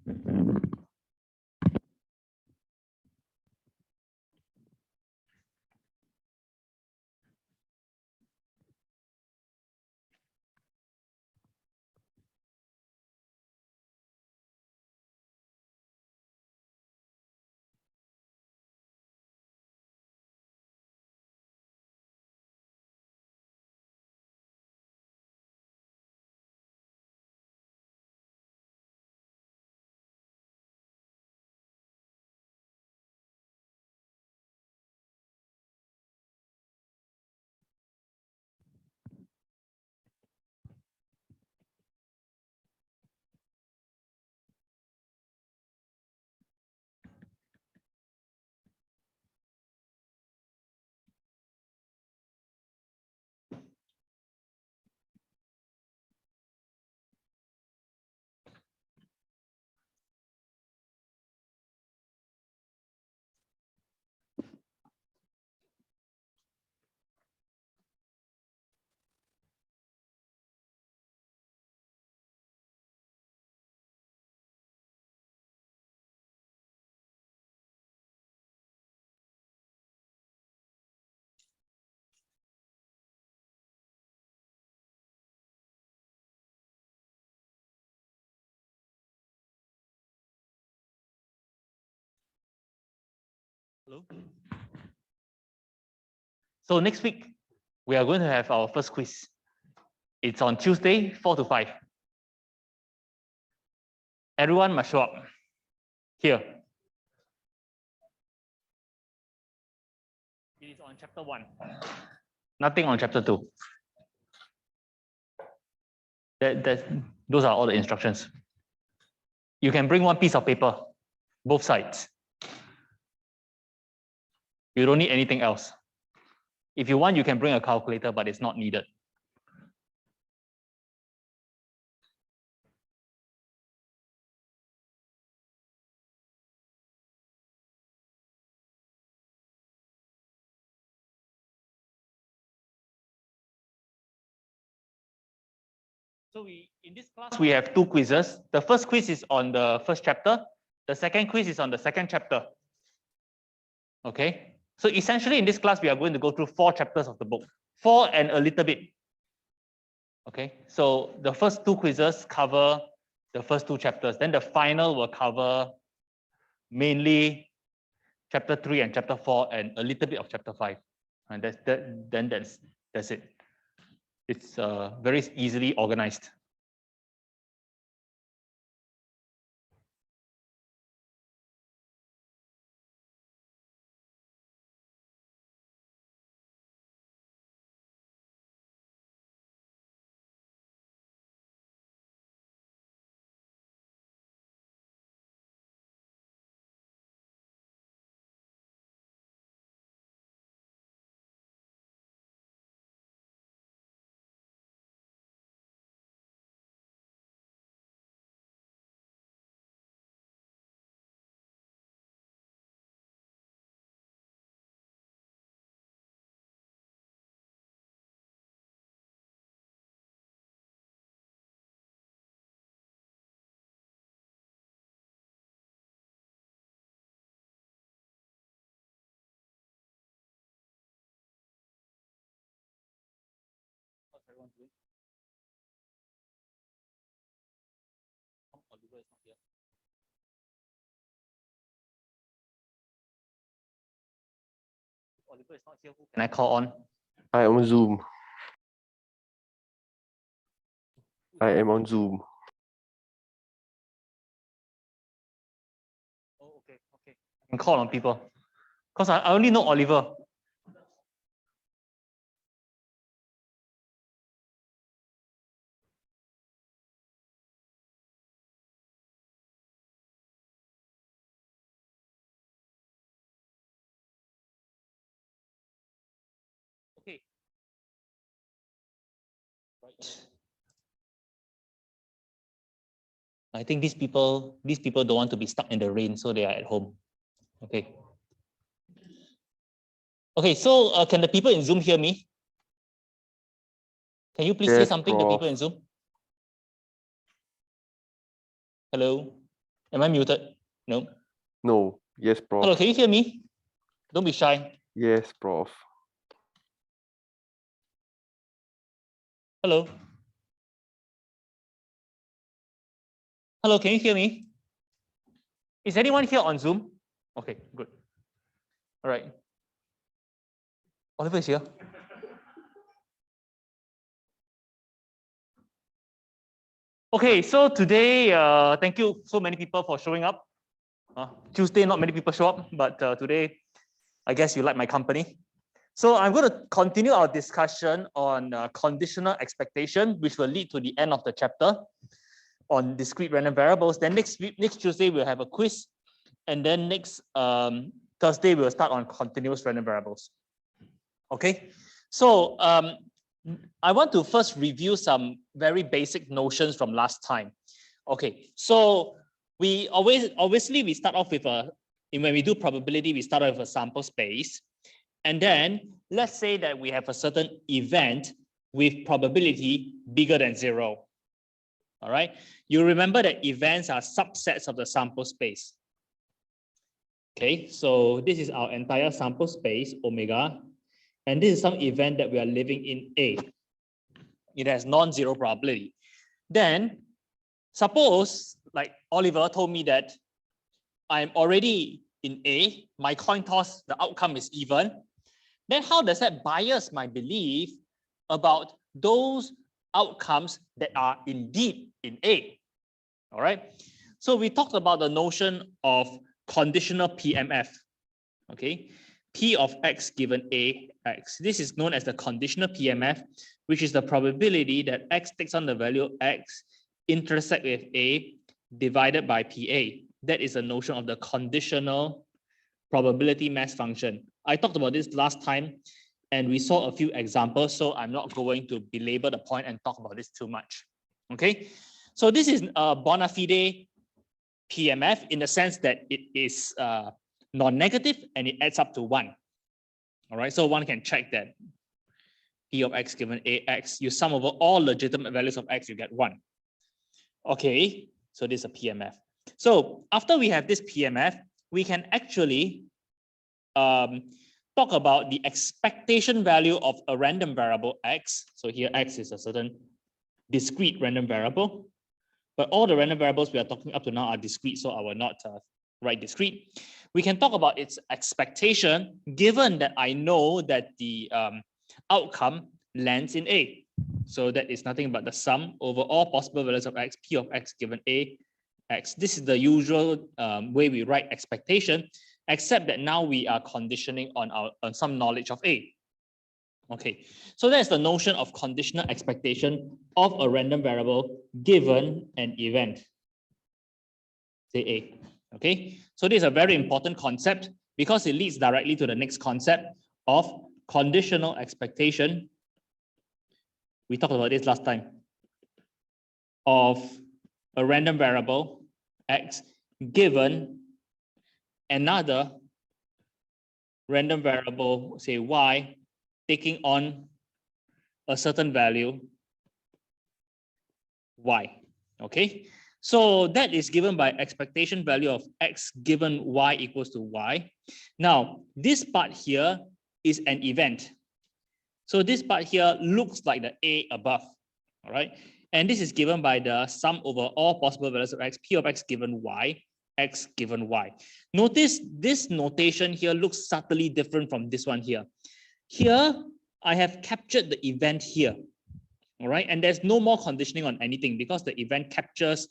Hello. So next week, we are going to have our first quiz. It's on Tuesday, 4 to 5. Everyone must show up here. It is on chapter 1. Nothing on chapter 2. Those are all the instructions. You can bring one piece of paper, both sides. You don't need anything else. If you want, you can bring a calculator, but it's not needed. So in this class, we have 2 quizzes. The first quiz is on the first chapter. The second quiz is on the second chapter. Okay. So essentially in this class, we are going to go through 4 chapters of the book, 4 and a little bit. Okay. So the first 2 quizzes cover the first 2 chapters. Then the final will cover mainly chapter 3 and chapter 4 and a little bit of chapter 5. And that's it. It's very easily organized. Oliver is not here. Who can I call on? I am on Zoom. I am on Zoom. Oh, okay. I can call on people. Because I only know Oliver. Okay. Right. I think these people don't want to be stuck in the rain, so they are at home. Okay. Okay, so can the people in Zoom hear me? Can you please say something to people in Zoom? Hello? Am I muted? No. No. Yes, Prof. Hello, can you hear me? Don't be shy. Yes, Prof. Hello. Hello, can you hear me? Is anyone here on Zoom? Okay, good. All right. Oliver is here. Okay, so today, thank you so many people for showing up. Tuesday, not many people show up, but today, I guess you like my company. So I'm going to continue our discussion on conditional expectation, which will lead to the end of the chapter on discrete random variables. Then next Tuesday, we'll have a quiz. And then next Thursday, we'll start on continuous random variables. Okay, so I want to first review some very basic notions from last time. Okay, so we obviously we start off with when we do probability, we start off with a sample space. And then let's say that we have a certain event with probability bigger than 0. All right, you remember that events are subsets of the sample space. Okay, so this is our entire sample space, omega. And this is some event that we are living in A. It has non-zero probability. Then suppose, like Oliver told me that I'm already in A, my coin toss, the outcome is even. Then how does that bias my belief about those outcomes that are indeed in A? All right. So we talked about the notion of conditional PMF. Okay. P of x given A x. This is known as the conditional PMF, which is the probability that x takes on the value of x intersect with A divided by PA. That is the notion of the conditional probability mass function. I talked about this last time and we saw a few examples, so I'm not going to belabor the point and talk about this too much. Okay, so this is a bona fide PMF in the sense that it is non-negative and it adds up to 1. All right, so one can check that P of x given AX, you sum over all legitimate values of x, you get 1. Okay, so this is a PMF. So after we have this PMF, we can actually talk about the expectation value of a random variable x. So here x is a certain discrete random variable, but all the random variables we are talking up to now are discrete, so I will not write discrete. We can talk about its expectation given that I know that the outcome lands in A. So that is nothing but the sum over all possible values of x, P of x given A, x. This is the usual way we write expectation, except that now we are conditioning on some knowledge of A. Okay, so that's the notion of conditional expectation of a random variable given an event, say A. Okay, so this is a very important concept because it leads directly to the next concept of conditional expectation. We talked about this last time, of a random variable x given another random variable, say y, taking on a certain value y. Okay, so that is given by expectation value of x given y equals to y. Now this part here is an event, so this part here looks like the A above. All right, and this is given by the sum over all possible values of x, P of x given y, x given y. Notice this notation here looks subtly different from this one here. Here, I have captured the event here, all right? And there's no more conditioning on anything because the event captures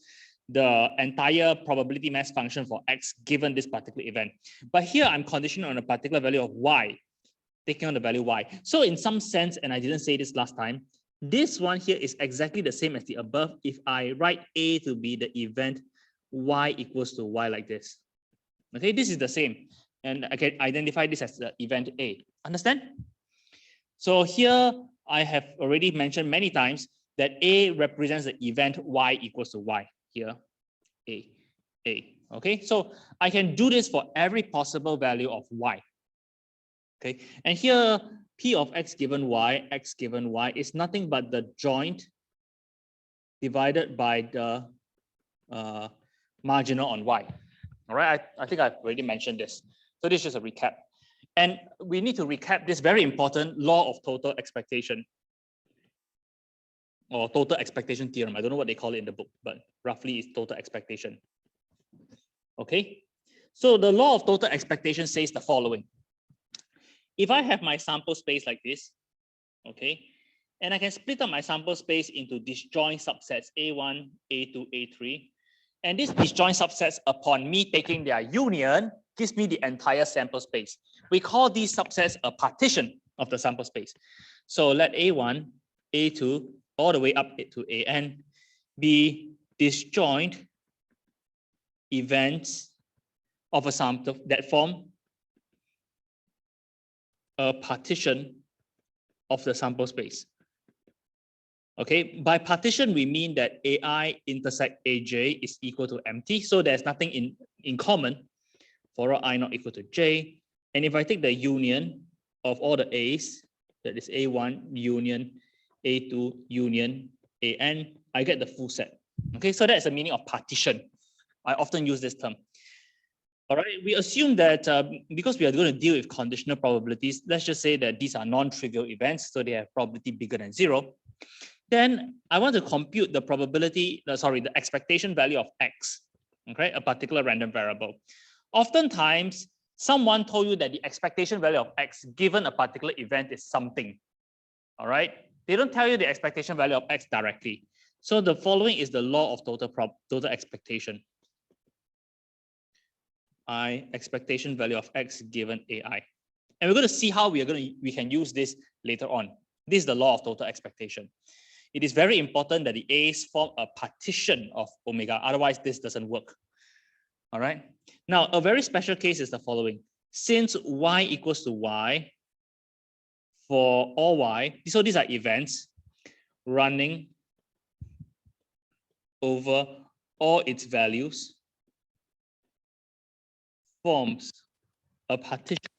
the entire probability mass function for x given this particular event. But here I'm conditioning on a particular value of y, taking on the value y. So in some sense, and I didn't say this last time, this one here is exactly the same as the above if I write A to be the event y equals to y like this. Okay, this is the same. And I can identify this as the event A. Understand? So here I have already mentioned many times that A represents the event y equals to y. Here, A. Okay, so I can do this for every possible value of y. Okay, and here P of x given y, x given y is nothing but the joint divided by the marginal on Y. All right, I think I've already mentioned this. So this is just a recap. And we need to recap this very important law of total expectation, or total expectation theorem. I don't know what they call it in the book, but roughly it's total expectation. Okay, so the law of total expectation says the following. If I have my sample space like this, okay, and I can split up my sample space into disjoint subsets A1, A2, A3, and these disjoint subsets, upon me taking their union, gives me the entire sample space. We call these subsets a partition of the sample space. So let A1, A2, all the way up to AN be disjoint events of a sample that form a partition of the sample space. Okay, by partition, we mean that AI intersect AJ is equal to empty. So there's nothing in common for all I not equal to J. And if I take the union of all the A's, that is A1 union, A2 union, AN, I get the full set. Okay, so that's the meaning of partition. I often use this term. All right, we assume that because we are going to deal with conditional probabilities, let's just say that these are non-trivial events, so they have probability bigger than 0. Then I want to compute the probability, the expectation value of X, okay, a particular random variable. Oftentimes, someone told you that the expectation value of X given a particular event is something, all right? They don't tell you the expectation value of X directly. So the following is the law of total expectation. I expectation value of X given AI. And we're going to see how we can use this later on. This is the law of total expectation. It is very important that the A's form a partition of omega, otherwise this doesn't work. All right. Now, a very special case is the following. Since Y equals to Y for all Y, so these are events running over all its values, forms a partition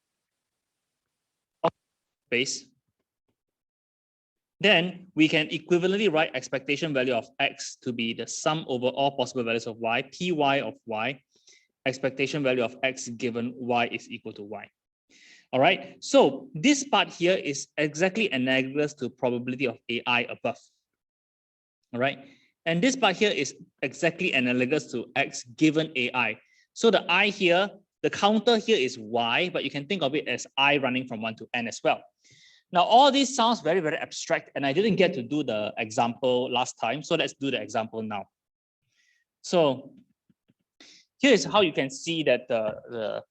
of space, then we can equivalently write expectation value of X to be the sum over all possible values of Y, Py of Y, expectation value of X given Y is equal to Y. All right, so this part here is exactly analogous to probability of AI above. All right, and this part here is exactly analogous to X given AI. So the I here, the counter here is Y, but you can think of it as I running from 1 to N as well. Now, all this sounds very, very abstract, and I didn't get to do the example last time, so let's do the example now. So here's how you can see that the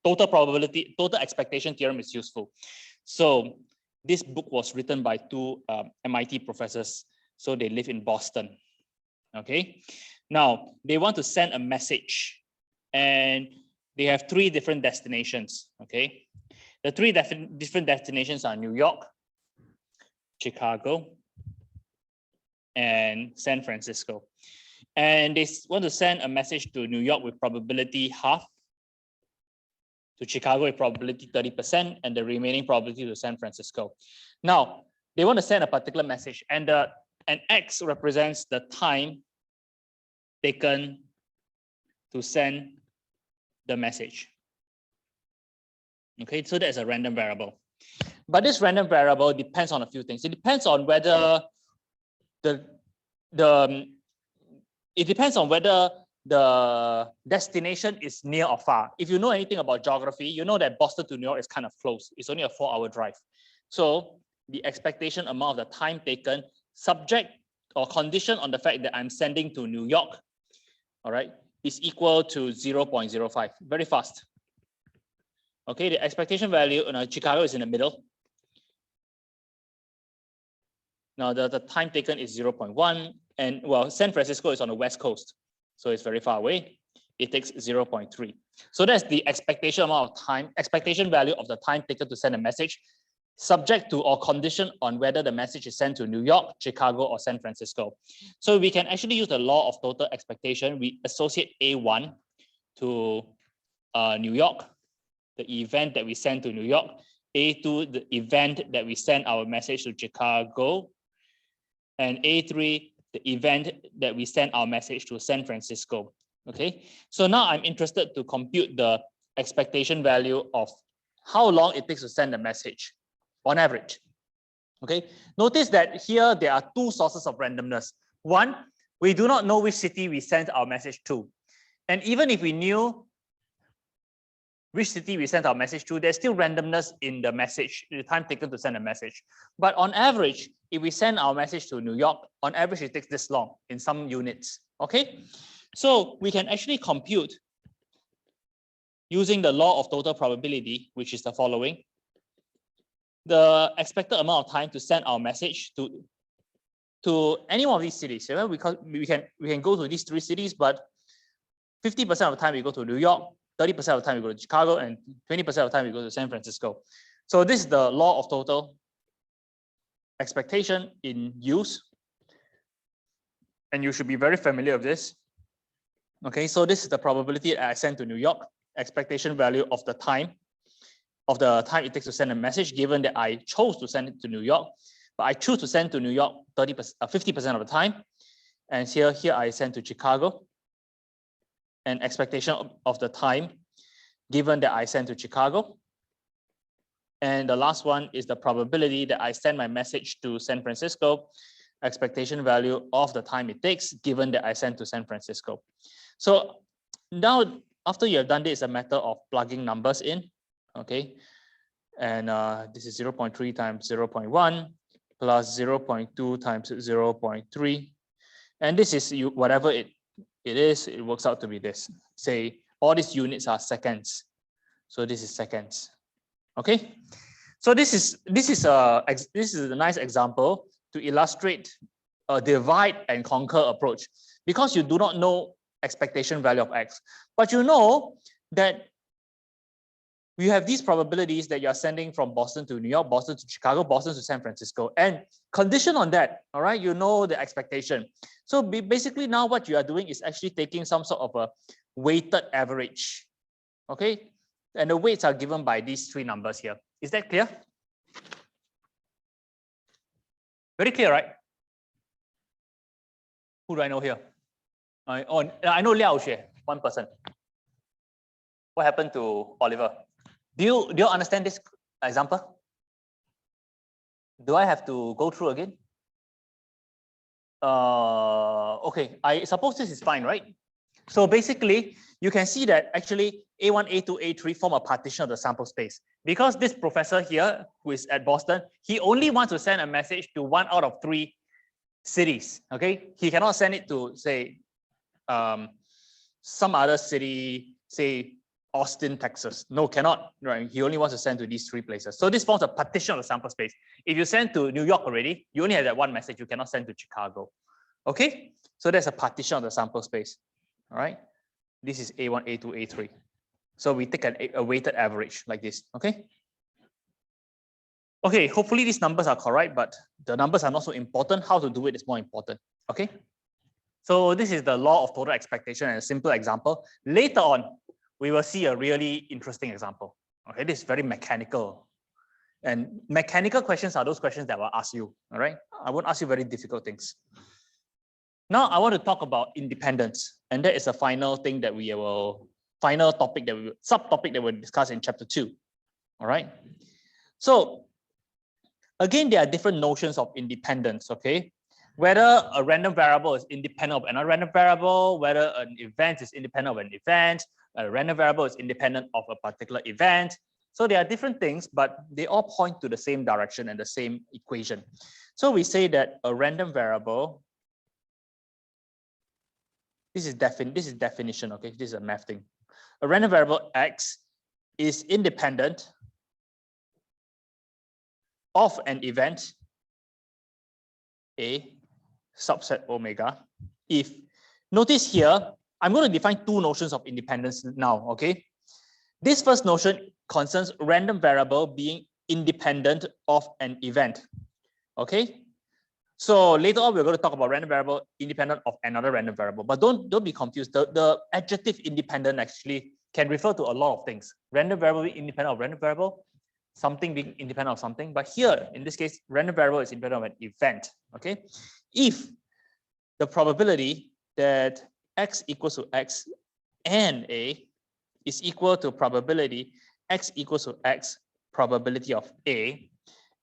total expectation theorem is useful. So this book was written by two MIT professors, so they live in Boston. Okay, now they want to send a message, and they have 3 different destinations. Okay. The 3 different destinations are New York, Chicago, and San Francisco. And they want to send a message to New York with probability half, to Chicago with probability 30%, and the remaining probability to San Francisco. Now, they want to send a particular message, and X represents the time taken to send the message. Okay, so that's a random variable. But this random variable depends on a few things. It depends on whether the destination is near or far. If you know anything about geography, you know that Boston to New York is kind of close. It's only a 4-hour drive. So the expectation amount of the time taken, subject or condition on the fact that I'm sending to New York, all right, is equal to 0.05, very fast. Okay, the expectation value, Chicago is in the middle. Now the time taken is 0.1, and well, San Francisco is on the west coast, so it's very far away. It takes 0.3. So that's the expectation amount of time, expectation value of the time taken to send a message, subject to or condition on whether the message is sent to New York, Chicago, or San Francisco. So we can actually use the law of total expectation. We associate A1 to New York, the event that we send to New York, A2, the event that we send our message to Chicago, and A3, the event that we send our message to San Francisco. Okay, so now I'm interested to compute the expectation value of how long it takes to send a message on average. Okay, notice that here there are two sources of randomness. One, we do not know which city we sent our message to. And even if we knew which city we sent our message to, there's still randomness in the message, the time taken to send a message. But on average, if we send our message to New York, on average, it takes this long in some units. Okay, so we can actually compute using the law of total probability, which is the following. The expected amount of time to send our message to any one of these cities. Because we can go to these three cities, but 50% of the time we go to New York, 30% of the time we go to Chicago, and 20% of the time we go to San Francisco. So this is the law of total expectation in use. And you should be very familiar with this. Okay, so this is the probability I send to New York, expectation value of the time it takes to send a message, given that I chose to send it to New York, but I choose to send to New York 50% of the time. And here I send to Chicago, and expectation of the time, given that I send to Chicago. And the last one is the probability that I send my message to San Francisco, expectation value of the time it takes, given that I send to San Francisco. So now, after you have done this, it's a matter of plugging numbers in. Okay, and this is 0.3 times 0.1 plus 0.2 times 0.3, and this is whatever it is, it works out to be this. Say all these units are seconds, so this is seconds. Okay, so this is a nice example to illustrate a divide and conquer approach, because you do not know expectation value of X, but you know that we have these probabilities that you're sending from Boston to New York, Boston to Chicago, Boston to San Francisco, and condition on that, all right, you know the expectation. So basically now what you are doing is actually taking some sort of a weighted average, okay? And the weights are given by these three numbers here. Is that clear? Very clear, right? Who do I know here? I know Liao Xue, one person. What happened to Oliver? Do you understand this example? Do I have to go through again? Okay, I suppose this is fine, right? So basically, you can see that actually A1, A2, A3 form a partition of the sample space. Because this professor here, who is at Boston, he only wants to send a message to one out of three cities, okay? He cannot send it to, say, some other city, say, Austin, Texas. No, cannot, right? He only wants to send to these three places. So this forms a partition of the sample space. If you send to New York already, you only have that one message. You cannot send to Chicago. Okay, so that's a partition of the sample space. All right, this is A1, A2, A3. So we take a weighted average like this. Okay. Okay, hopefully these numbers are correct, but the numbers are not so important. How to do it is more important. Okay. So this is the law of total expectation and a simple example. Later on, we will see a really interesting example. Okay, this is very mechanical. And mechanical questions are those questions that I will ask you. All right, I won't ask you very difficult things. Now I want to talk about independence, and that is a final thing that we will, subtopic that we'll discuss in chapter 2. All right. So again, there are different notions of independence. Okay, whether a random variable is independent of another random variable, whether an event is independent of an event, a random variable is independent of a particular event. So there are different things, but they all point to the same direction and the same equation. So we say that a random variable, this is definition, okay? This is a math thing. A random variable X is independent of an event A subset omega if, notice here, I'm going to define two notions of independence now, okay? This first notion concerns random variable being independent of an event, okay? So later on, we're going to talk about random variable independent of another random variable, but don't be confused. The adjective independent actually can refer to a lot of things. Random variable being independent of random variable, something being independent of something, but here, in this case, random variable is independent of an event, okay? If the probability that x equals to x and A is equal to probability x equals to x probability of A.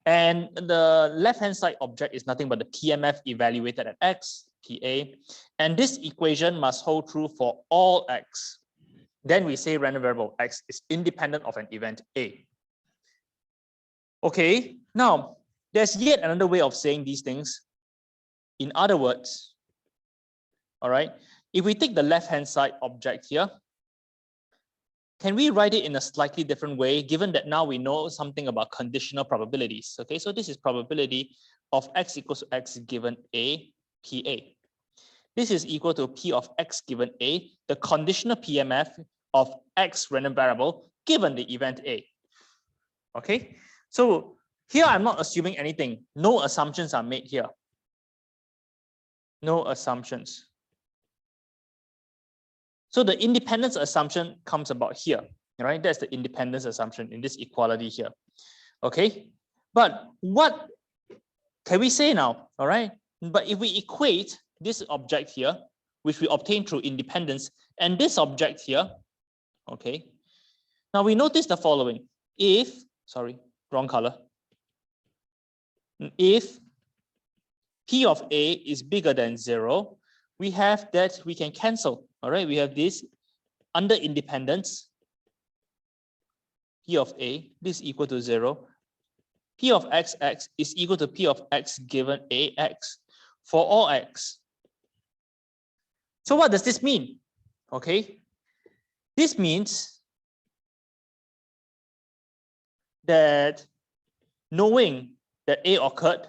And the left-hand side object is nothing but the PMF evaluated at x, PA. And this equation must hold true for all x. Then we say random variable x is independent of an event A. Okay, now there's yet another way of saying these things. In other words, all right, if we take the left-hand side object here, can we write it in a slightly different way, given that now we know something about conditional probabilities? Okay, so this is probability of x equals to x given A, PA. This is equal to P of x given A, the conditional PMF of x random variable given the event A. Okay, so here I'm not assuming anything. No assumptions are made here. No assumptions. So the independence assumption comes about here, right? That's the independence assumption in this equality here. Okay, but what can we say now? All right, but if we equate this object here, which we obtain through independence, and this object here, okay, now we notice the following. If, sorry, wrong color. If P of A is bigger than 0, we have that we can cancel. All right, we have this under independence. P of A, this is equal to 0. P of xx is equal to P of x given Ax for all x. So what does this mean? Okay, this means that knowing that A occurred,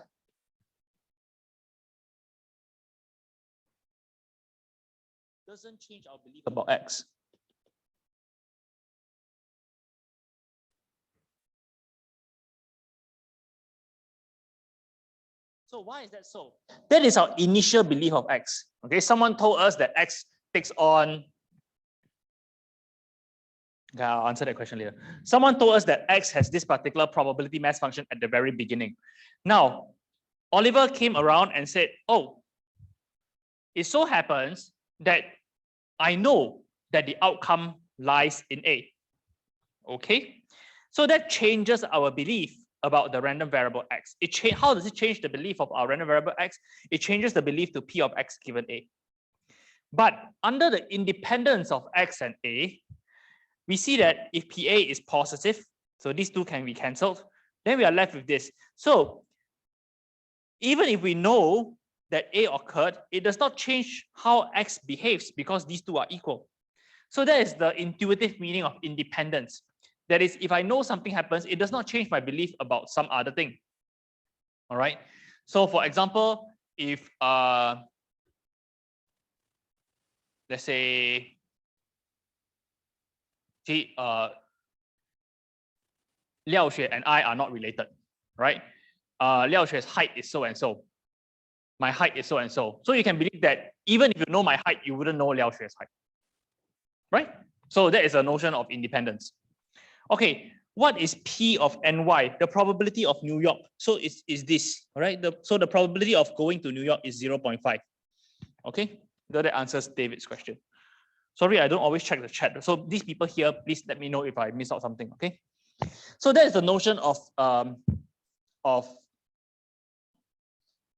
doesn't change our belief about x. So why is that so? That is our initial belief of x. Okay, someone told us that x takes on. Okay, I'll answer that question later. Someone told us that x has this particular probability mass function at the very beginning. Now, Oliver came around and said, oh, it so happens that I know that the outcome lies in A. Okay, so that changes our belief about the random variable x. How does it change the belief of our random variable x? It changes the belief to P of x given A. But under the independence of x and A, we see that if PA is positive, so these two can be cancelled, then we are left with this. So even if we know that A occurred, it does not change how x behaves because these two are equal. So that is the intuitive meaning of independence. That is, if I know something happens, it does not change my belief about some other thing. All right. So for example, if let's say Liao Xue and I are not related, right? Liao Xue's height is so and so. My height is so and so. So you can believe that even if you know my height, you wouldn't know Liao Xue's height, right? So that is a notion of independence. Okay, what is P of NY? The probability of New York. So is this, all right? So the probability of going to New York is 0.5. Okay, so that answers David's question. Sorry, I don't always check the chat. So these people here, please let me know if I miss out something, okay? So that is the notion of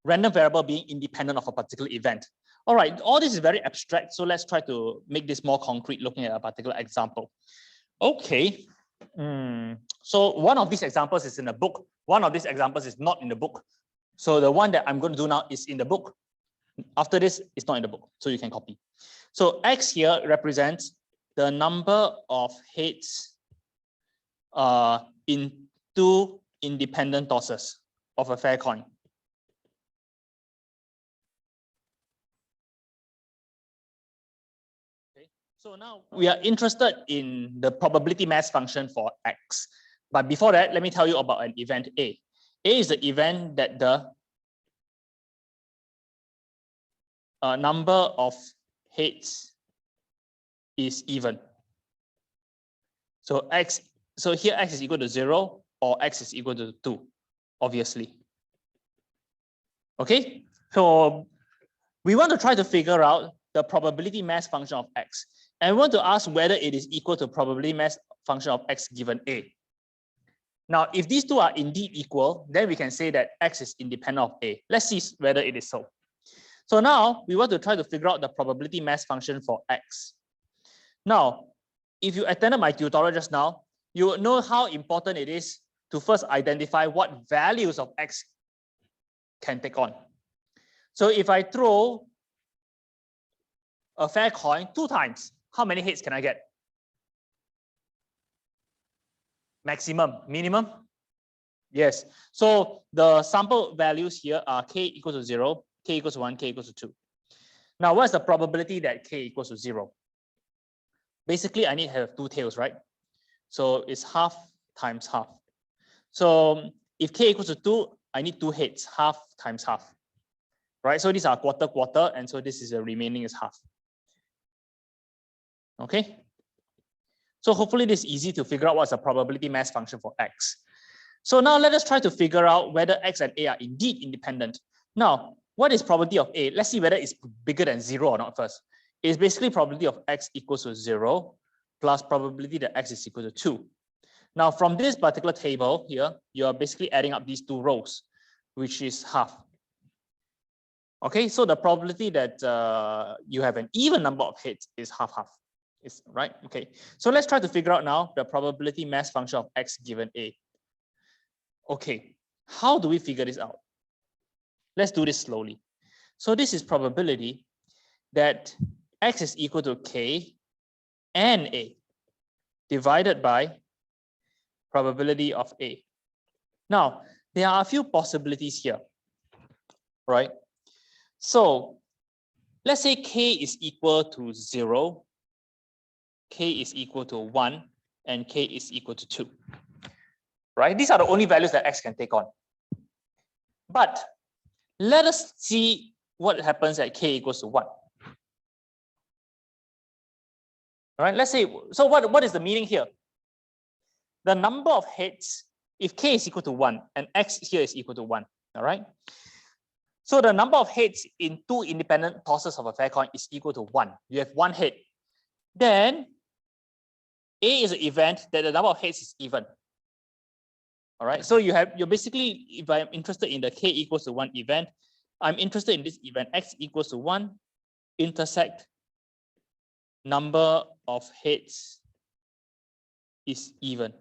random variable being independent of a particular event. All right, all this is very abstract, so let's try to make this more concrete looking at a particular example. Okay, so one of these examples is in the book. One of these examples is not in the book. So the one that I'm going to do now is in the book. After this, it's not in the book, so you can copy. So X here represents the number of heads in two independent tosses of a fair coin. Okay, so now we are interested in the probability mass function for X. But before that, let me tell you about an event A. A is the event that the number of heads is even. So here X is equal to 0 or X is equal to 2, obviously. Okay, so We want to try to figure out the probability mass function of x. And we want to ask whether it is equal to probability mass function of x given A. Now, if these two are indeed equal, then we can say that x is independent of A. Let's see whether it is so. So now we want to try to figure out the probability mass function for x. Now, if you attended my tutorial just now, you would know how important it is to first identify what values of x can take on. So if I throw a fair coin 2 times, how many hits can I get? Maximum, minimum? Yes. So the sample values here are k equals to 0, k equals to 1, k equals to 2. Now, what's the probability that k equals to 0? Basically, I need to have 2 tails, right? So it's half times half. So if k equals to 2, I need 2 heads, half times half. Right? So these are quarter, quarter, and so this is the remaining is half. Okay? So hopefully this is easy to figure out what's the probability mass function for x. So now let us try to figure out whether x and A are indeed independent. Now, what is probability of A? Let's see whether it's bigger than 0 or not first. It's basically probability of x equals to 0 plus probability that x is equal to 2. Now, from this particular table here, you're basically adding up these 2 rows, which is half. Okay, so the probability that you have an even number of hits is half-half. Is right? Okay, so let's try to figure out now the probability mass function of x given A. Okay, how do we figure this out? Let's do this slowly. So this is probability that x is equal to k and A divided by probability of A. Now, there are a few possibilities here, right? So let's say k is equal to 0, k is equal to 1, and k is equal to 2. Right? These are the only values that x can take on. But let us see what happens at k equals to 1. All right, let's say, so what is the meaning here? The number of heads, if k is equal to 1 and x here is equal to 1, all right? So the number of heads in 2 independent tosses of a fair coin is equal to 1. You have 1 head. Then A is an event that the number of heads is even. All right, so you're basically, if I'm interested in the k equals to 1 event, I'm interested in this event x equals to 1 intersect number of heads is even.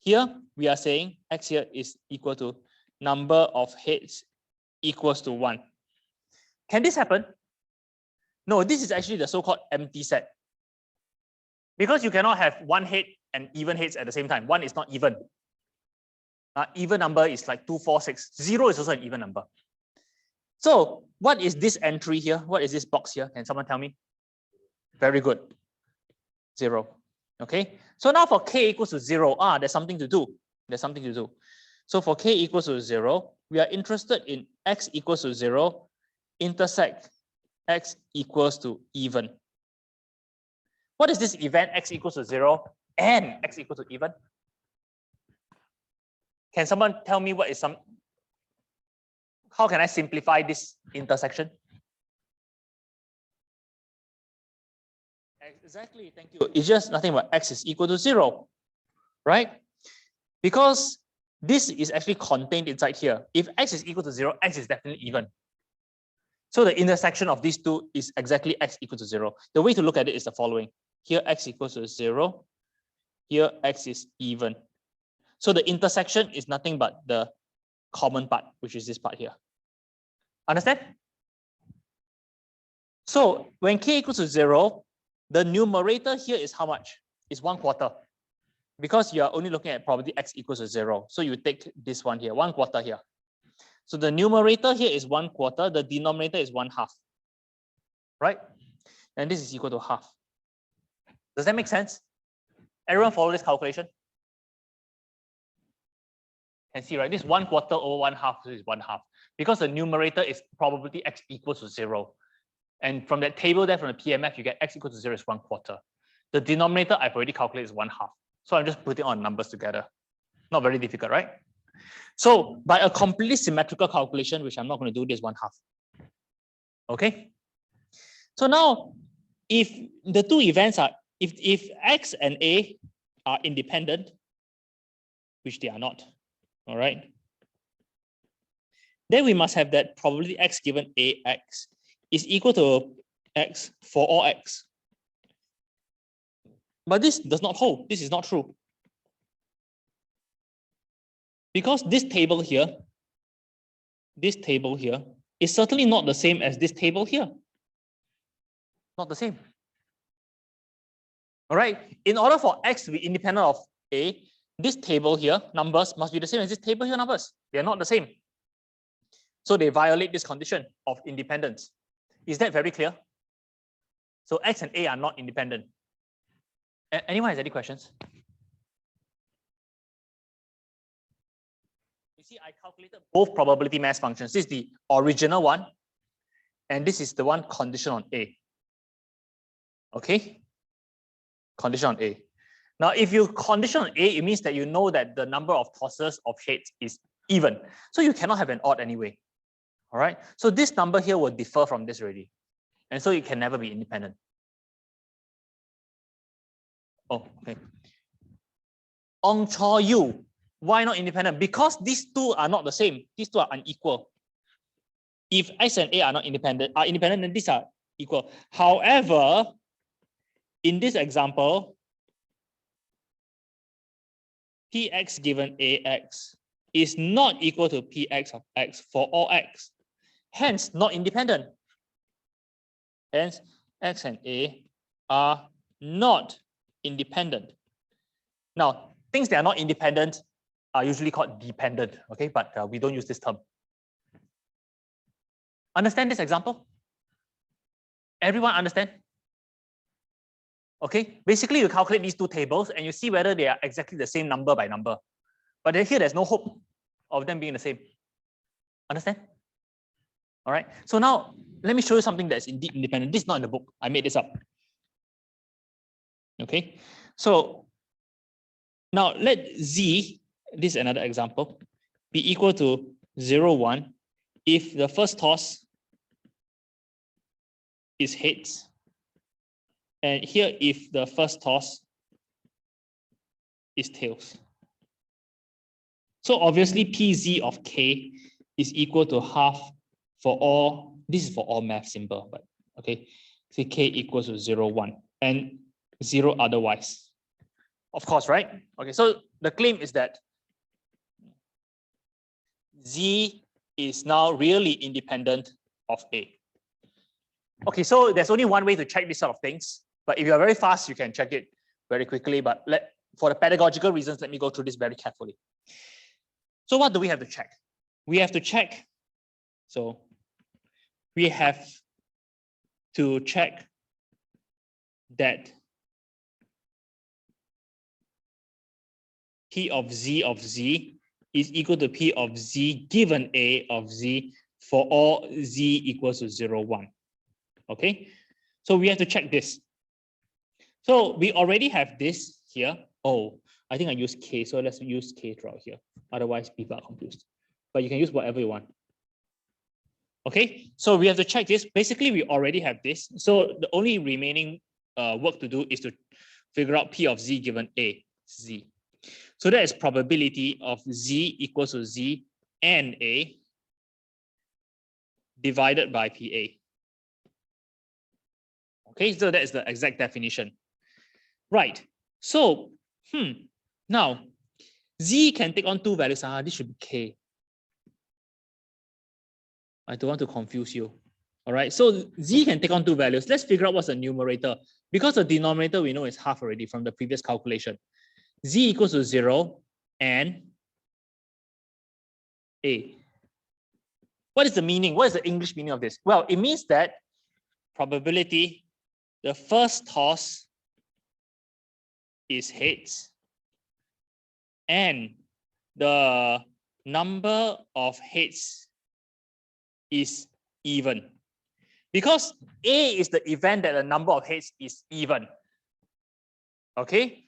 Here we are saying x here is equal to number of heads equals to 1. Can this happen? No, this is actually the so-called empty set. Because you cannot have 1 head and even heads at the same time. 1 is not even. Even number is like 2, 4, 6. 0 is also an even number. So what is this entry here? What is this box here? Can someone tell me? Very good. 0. Okay. So now for k equals to 0, there's something to do. There's something to do. So for k equals to 0, we are interested in x equals to 0 intersect x equals to even. What is this event x equals to 0 and x equals to even? Can someone tell me what is some? How can I simplify this intersection? Exactly, thank you. It's just nothing but x is equal to 0, right? Because this is actually contained inside here. If x is equal to 0, x is definitely even. So the intersection of these two is exactly x equal to 0. The way to look at it is the following. Here x equals to 0. Here x is even. So the intersection is nothing but the common part, which is this part here. Understand? So when k equals to 0, the numerator here is how much? It's 1/4. Because you are only looking at probability x equals to 0. So you take this one here, 1/4 here. So the numerator here is 1/4, the denominator is 1/2. Right? And this is equal to half. Does that make sense? Everyone follow this calculation? Can see, right? This 1/4 over 1/2 is 1/2. Because the numerator is probability x equals to 0. And from that table there, from the PMF, you get x equals to 0 is 1/4. The denominator I've already calculated is 1/2. So I'm just putting all numbers together. Not very difficult, right? So by a completely symmetrical calculation, which I'm not going to do, this 1/2. Okay. So now, if the two events are, if X and A are independent, which they are not, all right, then we must have that probability X given AX is equal to X for all X. But this does not hold. This is not true. Because this table here is certainly not the same as this table here. Not the same. All right. In order for X to be independent of A, this table here, numbers, must be the same as this table here, numbers. They are not the same. So they violate this condition of independence. Is that very clear? So X and A are not independent. Anyone has any questions? You see, I calculated both probability mass functions. This is the original one, and this is the one conditional on A. Okay? Condition on A. Now, if you condition on A, it means that you know that the number of tosses of heads is even. So you cannot have an odd anyway. All right. So this number here will differ from this already. And so it can never be independent. Oh, okay. Ong Cho Yu. Why not independent? Because these two are not the same. These two are unequal. If X and A are not independent, then these are equal. However, in this example, Px given Ax is not equal to Px of X for all X. Hence, not independent. Hence, X and A are not independent. Now, things that are not independent are usually called dependent, okay? But we don't use this term. Understand this example? Everyone understand? Okay, basically you calculate these two tables and you see whether they are exactly the same number by number. But here there's no hope of them being the same. Understand? All right, so now let me show you something that's indeed independent. This is not in the book, I made this up. Okay, so now let Z, this is another example, be equal to 0, 1 if the first toss is heads. And here, if the first toss is tails. So obviously, PZ of K is equal to half for all, this is for all math symbol, but okay. So K equals to 0, 1 and 0 otherwise. Of course, right? Okay, so the claim is that Z is now really independent of A. Okay, so there's only one way to check these sort of things. But if you're very fast, you can check it very quickly. But for the pedagogical reasons, let me go through this very carefully. So what do we have to check? We have to check. So we have to check that P of Z is equal to P of Z given A of Z for all Z equals to 0, 1. Okay, so we have to check this. So we already have this here. Oh, I think I used K, so let's use K throughout here. Otherwise, people are confused. But you can use whatever you want. Okay, so we have to check this. Basically, we already have this. So the only remaining work to do is to figure out P of Z given A, Z. So that is probability of Z equals to Z and A divided by PA. Okay, so that is the exact definition. Right, so now Z can take on two values. This should be K. I don't want to confuse you. All right, so Z can take on two values. Let's figure out what's the numerator. Because the denominator we know is half already from the previous calculation. Z equals to 0 and A. What is the meaning? What is the English meaning of this? Well, it means that probability, the first toss is heads and the number of heads is even. Because A is the event that the number of heads is even. Okay?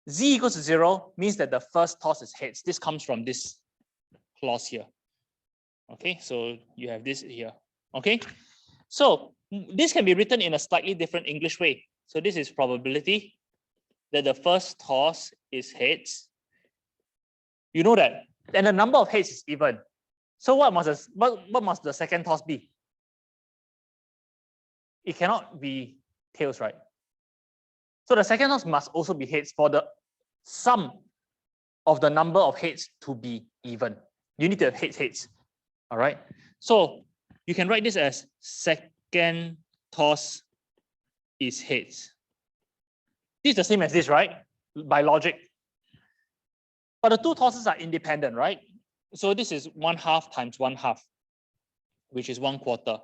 Z equals to 0 means that the first toss is heads. This comes from this clause here. Okay, so you have this here. Okay, So this can be written in a slightly different English way. So this is probability that the first toss is heads. You know that, and the number of heads is even. So what must the second toss be? It cannot be tails, right? So the second toss must also be heads for the sum of the number of heads to be even. You need to have heads. All right. So you can write this as second toss is heads. This is the same as this, right? By logic. But the two tosses are independent, right? So this is 1/2 times 1/2, which is 1/4.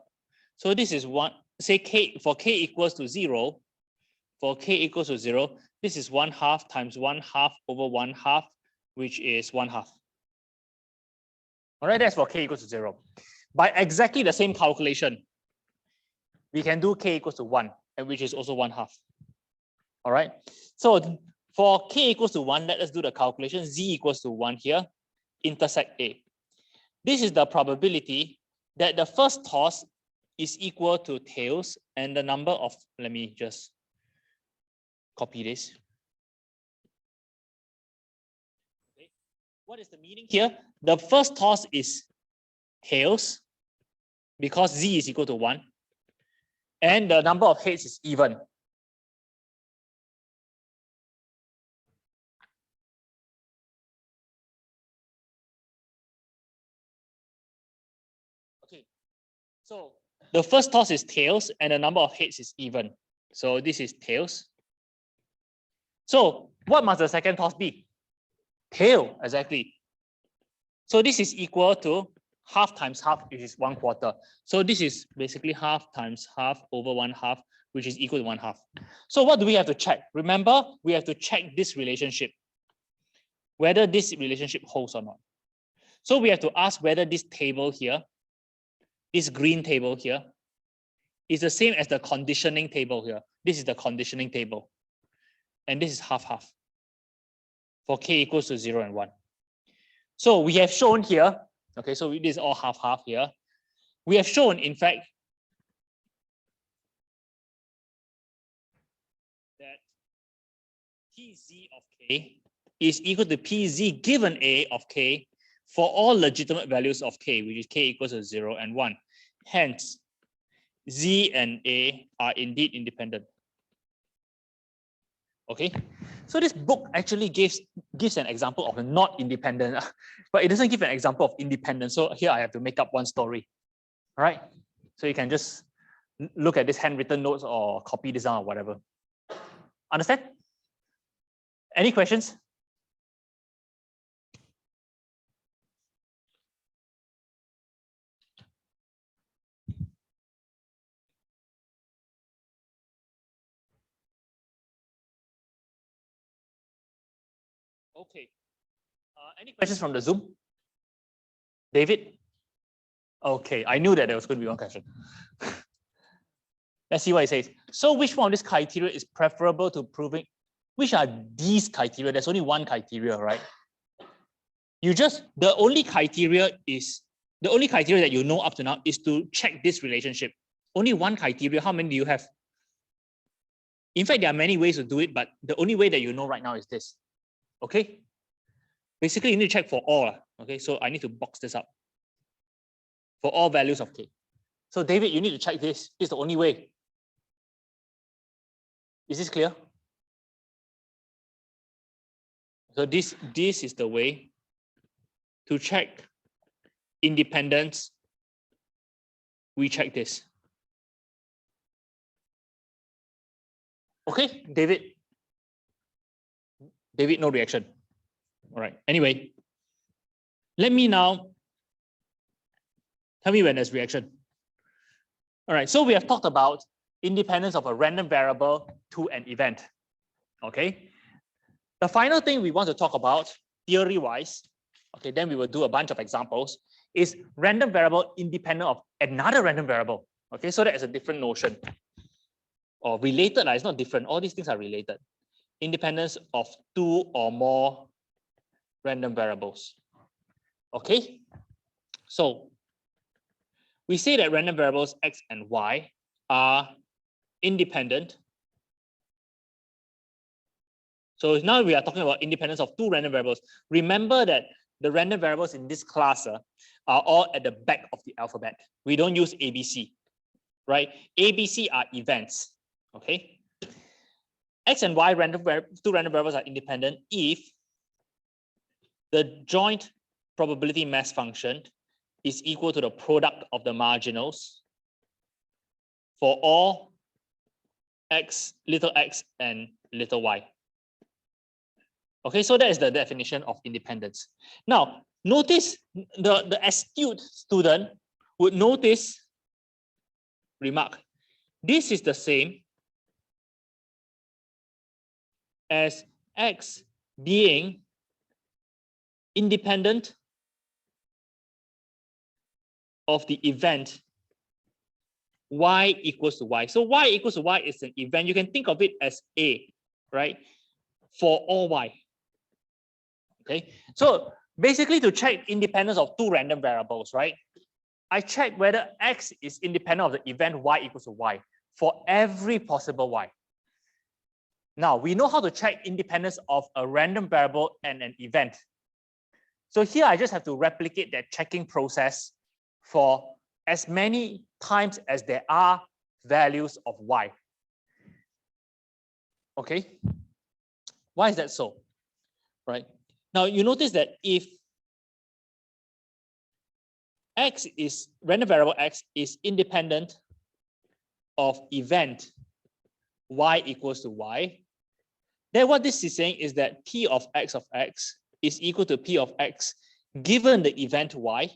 So this is one, say k, for k equals to 0, for k equals to 0, this is 1/2 times 1/2 over 1/2, which is 1/2. All right, that's for k equals to 0. By exactly the same calculation, we can do k equals to 1, and which is also 1/2. All right, so for k equals to 1, let us do the calculation. Z equals to 1 here, intersect A. This is the probability that the first toss is equal to tails and the number of, let me just copy this. Okay. What is the meaning here? The first toss is tails because Z is equal to 1, and the number of heads is even. Okay, so the first toss is tails and the number of heads is even. So this is tails. So what must the second toss be? Tail, exactly. So this is equal to 1/2 times 1/2, which is 1/4. So this is basically 1/2 times 1/2 over 1/2, which is equal to 1/2. So what do we have to check? Remember, we have to check this relationship, whether this relationship holds or not. So we have to ask whether this table here, this green table here, is the same as the conditioning table here. This is the conditioning table. And this is 1/2 for k equals to 0 and 1. So we have shown here, okay, so this is all 1/2 here. We have shown, in fact, that Pz of k is equal to Pz given A of k for all legitimate values of k, which is k equals to 0 and 1. Hence, Z and A are indeed independent. Okay, so this book actually gives an example of a not independent, but it doesn't give an example of independent. So here I have to make up one story. All right, so you can just look at this handwritten notes or copy this down or whatever. Understand? Any questions? Okay. Any questions from the Zoom? David? Okay, I knew that there was going to be one question. Let's see what it says. So which one of these criteria is preferable to proving? Which are these criteria? There's only one criteria, right? The only criteria that you know up to now is to check this relationship. Only one criteria. How many do you have? In fact, there are many ways to do it, but the only way that you know right now is this. Okay? Basically, you need to check for all. Okay, so I need to box this up. For all values of k. So David, you need to check this. This is the only way. Is this clear? So this is the way to check independence. We check this. Okay, David. David, no reaction. All right. Anyway, let me now tell me when there's reaction. All right. So we have talked about independence of a random variable to an event. Okay. The final thing we want to talk about theory-wise, okay, then we will do a bunch of examples, is random variable independent of another random variable. Okay, so that is a different notion. Or related, it's not different. All these things are related. Independence of two or more random variables. Okay, so we say that random variables X and Y are independent. So now we are talking about independence of two random variables. Remember that the random variables in this class are all at the back of the alphabet. We don't use ABC, right? ABC are events, okay? X and Y two random variables are independent if the joint probability mass function is equal to the product of the marginals for all x, little x, and little y. Okay, so that is the definition of independence. Now, notice the astute student would notice, remark, this is the same as X being independent of the event Y equals to Y. So Y equals to Y is an event. You can think of it as A, right? For all Y. Okay, so basically to check independence of two random variables, right? I check whether X is independent of the event Y equals to Y for every possible Y. Now, we know how to check independence of a random variable and an event. So here I just have to replicate that checking process for as many times as there are values of Y. Okay, why is that so? Right? Now, you notice that if X is, random variable X is independent of event Y equals to Y, then what this is saying is that P of X is equal to P of X given the event Y,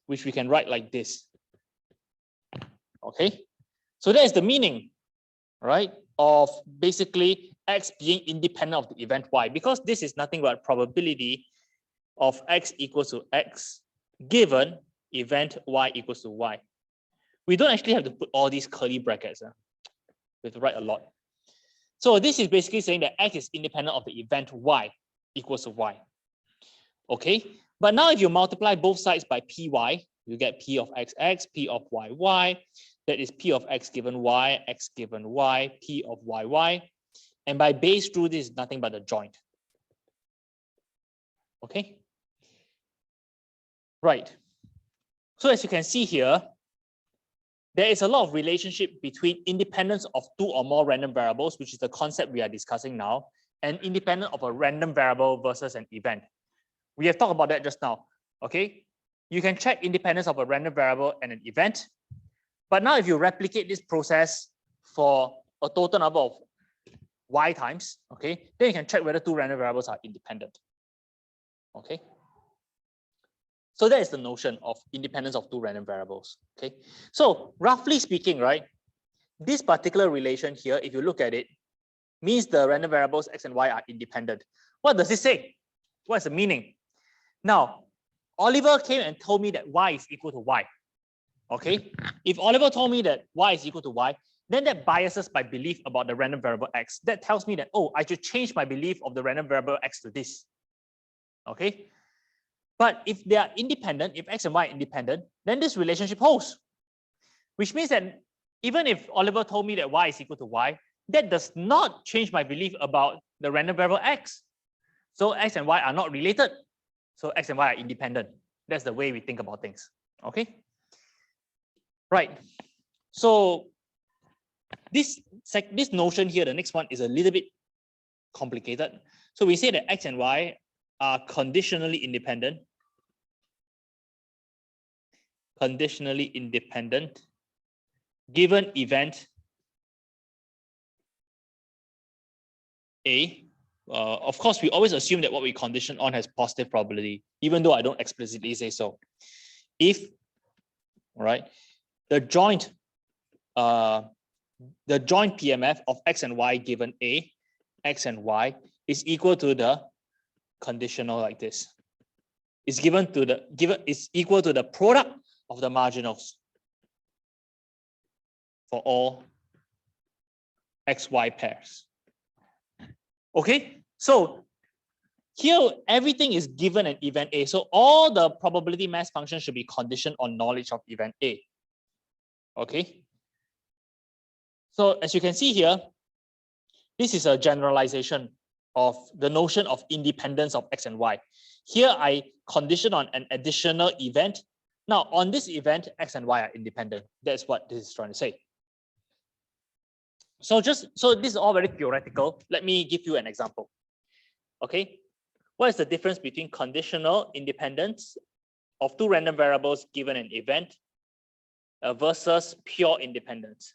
which we can write like this. Okay, so that is the meaning, right, of basically X being independent of the event Y, because this is nothing but probability of X equals to X given event Y equals to Y. We don't actually have to put all these curly brackets. We have to write a lot. So this is basically saying that X is independent of the event Y equals to Y. Okay, but now if you multiply both sides by Py, you get P of XX, P of YY. That is P of X given Y, X given Y, P of YY. And by base rule, this is nothing but a joint. Okay. Right. So as you can see here, there is a lot of relationship between independence of two or more random variables, which is the concept we are discussing now, and independent of a random variable versus an event. We have talked about that just now. Okay. You can check independence of a random variable and an event. But now if you replicate this process for a total number of Y times, okay, then you can check whether two random variables are independent. Okay. So that is the notion of independence of two random variables. Okay. So roughly speaking, right, this particular relation here, if you look at it, means the random variables X and Y are independent. What does this say? What's the meaning? Now, Oliver came and told me that Y is equal to Y. Okay. If Oliver told me that Y is equal to Y, then that biases my belief about the random variable X. That tells me that, oh, I should change my belief of the random variable X to this. Okay. But if they are independent, if X and Y are independent, then this relationship holds. Which means that even if Oliver told me that Y is equal to Y, that does not change my belief about the random variable X. So X and Y are not related. So X and Y are independent. That's the way we think about things. Okay. Right. So this notion here, the next one, is a little bit complicated. So we say that X and Y are conditionally independent. Conditionally independent given event A. Of course, we always assume that what we condition on has positive probability, even though I don't explicitly say so. If, right, the joint PMF of X and Y given A, X and Y is equal to the conditional like this. It's is equal to the product of the marginals for all XY pairs. Okay, so here everything is given an event A. So all the probability mass functions should be conditioned on knowledge of event A. Okay. So as you can see here, this is a generalization of the notion of independence of X and Y. Here I condition on an additional event. Now on this event, X and Y are independent. That's what this is trying to say. So this is all very theoretical. Let me give you an example. Okay. What is the difference between conditional independence of two random variables given an event versus pure independence?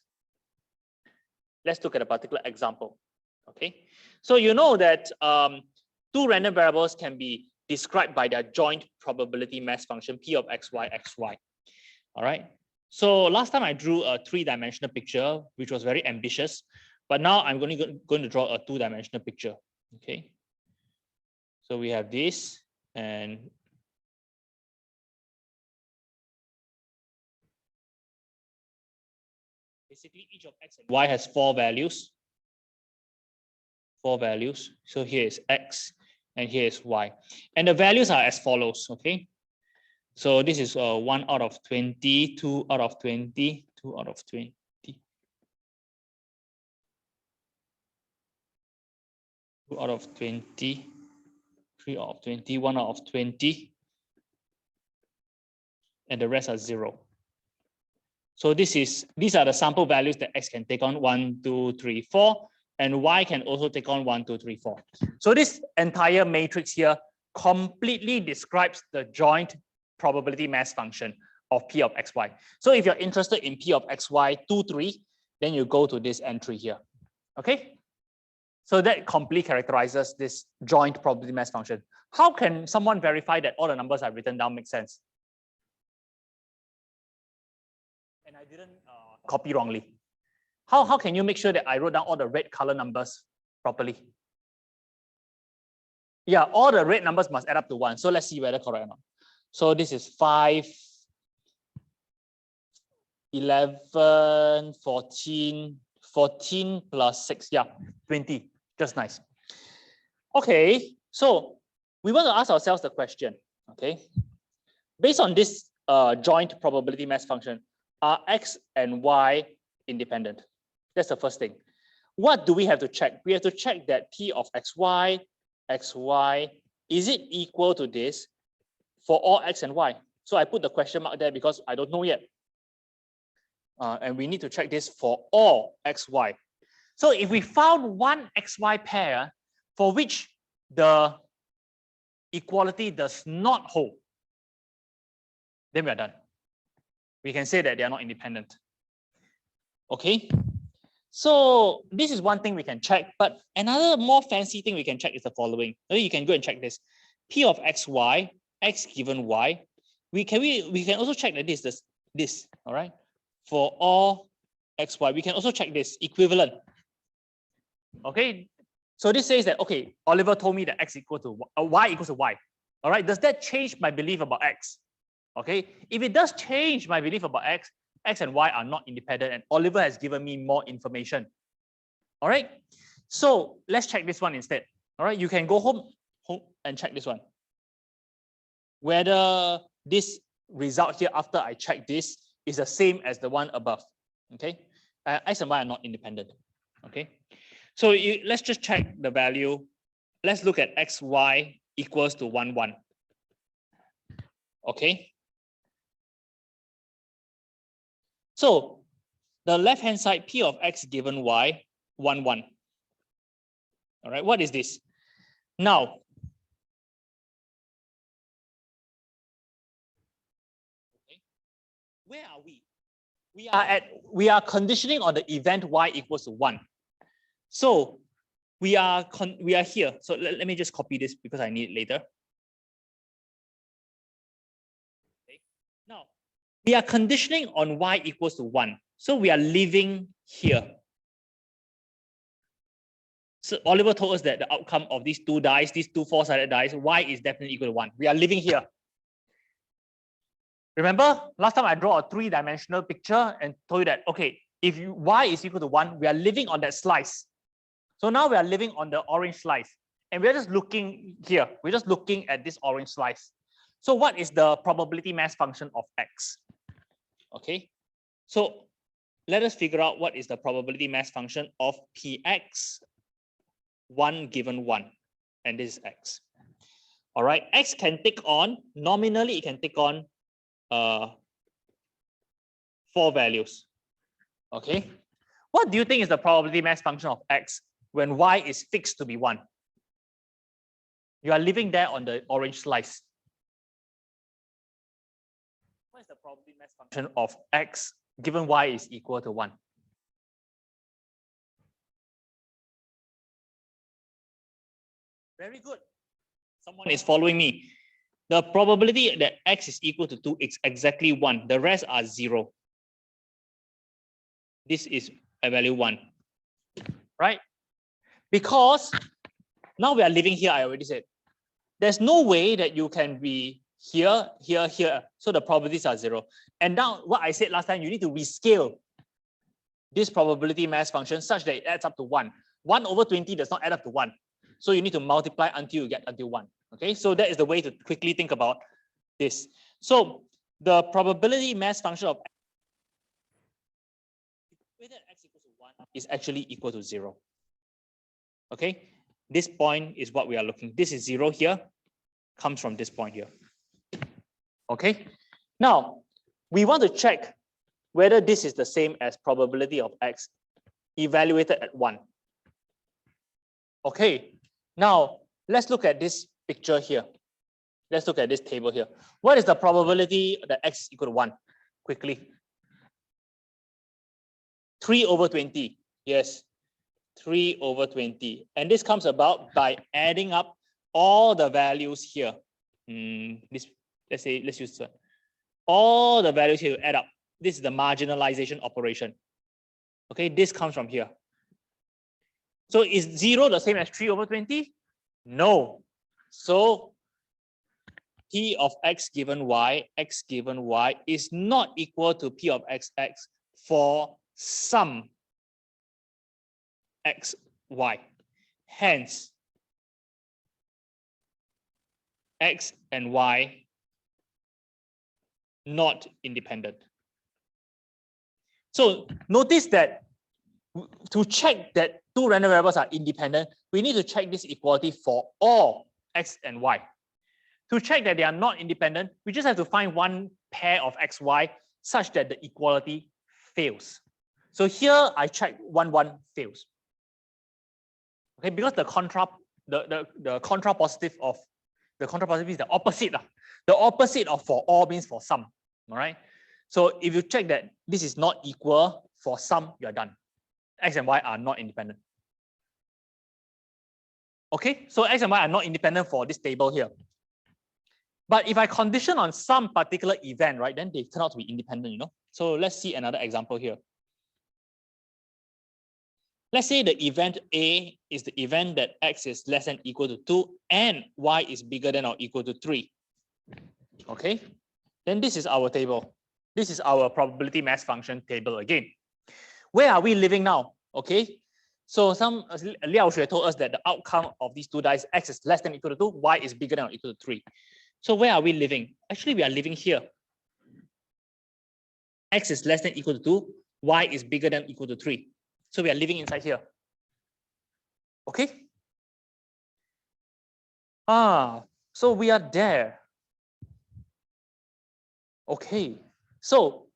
Let's look at a particular example. Okay, so you know that two random variables can be described by their joint probability mass function P of xy, xy. All right. So last time I drew a three-dimensional picture, which was very ambitious, but now I'm going to draw a two-dimensional picture. Okay. So we have this, and basically each of X and Y has four values. So here is X and here is Y. And the values are as follows, okay? So this is 1 out of 20, 2 out of 20, 2 out of 20. 2 out of 20, 3 out of 20, 1 out of 20, and the rest are 0. So these are the sample values that X can take on 1, 2, 3, 4. And Y can also take on 1, 2, 3, 4. So this entire matrix here completely describes the joint probability mass function of P of xy. So if you're interested in P of xy 2, 3, then you go to this entry here. Okay. So that completely characterizes this joint probability mass function. How can someone verify that all the numbers I've written down make sense? And I didn't copy wrongly. How can you make sure that I wrote down all the red color numbers properly? Yeah, all the red numbers must add up to 1. So let's see whether correct or not. So this is 5, 11, 14, 14 plus 6. Yeah, 20. Just nice. Okay, so we want to ask ourselves the question, okay? Based on this joint probability mass function, are X and Y independent? That's the first thing. What do we have to check? We have to check that P of xy, xy, is it equal to this for all X and Y? So I put the question mark there because I don't know yet. And we need to check this for all xy. So if we found one xy pair for which the equality does not hold, then we are done. We can say that they are not independent. Okay. So this is one thing we can check, but another more fancy thing we can check is the following. You can go and check this. P of xy, x given y. We can also check that this, all right? For all xy, we can also check this equivalent. Okay. So this says that, okay, Oliver told me that x equals to y equals to y. All right. Does that change my belief about x? Okay. If it does change my belief about x, X and Y are not independent, and Oliver has given me more information. All right. So let's check this one instead. All right. You can go home and check this one. Whether this result here after I check this is the same as the one above. Okay. X and Y are not independent. Okay. So let's just check the value. Let's look at XY equals to 1, 1. Okay. So the left-hand side, P of X given Y, 1, 1. All right, what is this? Now, okay, where are we? We are conditioning on the event Y equals to 1. So we are here. So let me just copy this because I need it later. Okay. Now, we are conditioning on Y equals to 1. So we are living here. So Oliver told us that the outcome of these two dice, these two four-sided dice, Y is definitely equal to 1. We are living here. Remember, last time I draw a three-dimensional picture and told you that, okay, if Y is equal to 1, we are living on that slice. So now we are living on the orange slice. And we're just looking here. We're just looking at this orange slice. So what is the probability mass function of X? Okay, so let us figure out what is the probability mass function of Px, 1 given 1, and this is x. All right, x can take on, nominally it can take on 4 values. Okay, what do you think is the probability mass function of x when y is fixed to be 1? You are living there on the orange slice. What is the probability mass function of x given y is equal to 1? Very good. Someone is following me. The probability that x is equal to 2 is exactly 1. The rest are 0. This is a value 1, right? Because now we are living here, I already said. There's no way that you can be here, here, here. So the probabilities are 0. And now what I said last time, you need to rescale this probability mass function such that it adds up to 1. 1 over 20 does not add up to 1. So you need to multiply until you get until 1. Okay, so that is the way to quickly think about this. So the probability mass function of x equals to 1 is actually equal to 0. Okay, this point is what we are looking. This is 0 here, comes from this point here. Okay, now we want to check whether this is the same as probability of x evaluated at 1. Okay, now let's look at this picture here. Let's look at this table here. What is the probability that x is equal to 1? Quickly. 3 over 20. Yes, 3 over 20. And this comes about by adding up all the values here. Let's use all the values here to add up. This is the marginalization operation. Okay, this comes from here. So is 0 the same as 3 over 20? No. So P of x given y is not equal to P of xx for some x, y. Hence, x and y not independent. So notice that to check that two random variables are independent, we need to check this equality for all x and y. To check that they are not independent, we just have to find one pair of x, y such that the equality fails. So here I check 1, 1 fails. Okay, because the contrapositive is the opposite. The opposite of for all means for some. All right. So if you check that this is not equal for some, you are done. X and y are not independent. Okay, so x and y are not independent for this table here. But if I condition on some particular event, right, then they turn out to be independent, you know. So let's see another example here. Let's say the event A is the event that x is less than or equal to 2 and y is bigger than or equal to 3. Okay, then this is our table. This is our probability mass function table again. Where are we living now? Okay, so Liao Xue told us that the outcome of these two dice, x is less than or equal to 2, y is bigger than or equal to 3. So where are we living? Actually, we are living here. X is less than or equal to 2, y is bigger than or equal to 3. So we are living inside here. Okay. So we are there. Okay. So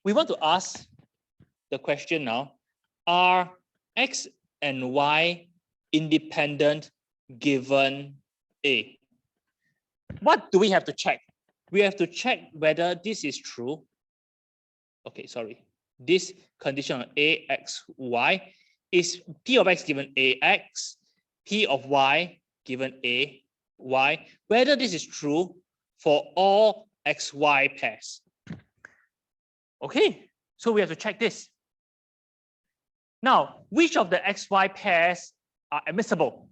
we want to ask the question now, are x and y independent given A? What do we have to check? We have to check whether this is true. Okay, sorry. This condition of A, x, y is P of x given AX, P of y given A, y, whether this is true for all XY pairs. Okay, so we have to check this. Now, which of the XY pairs are admissible?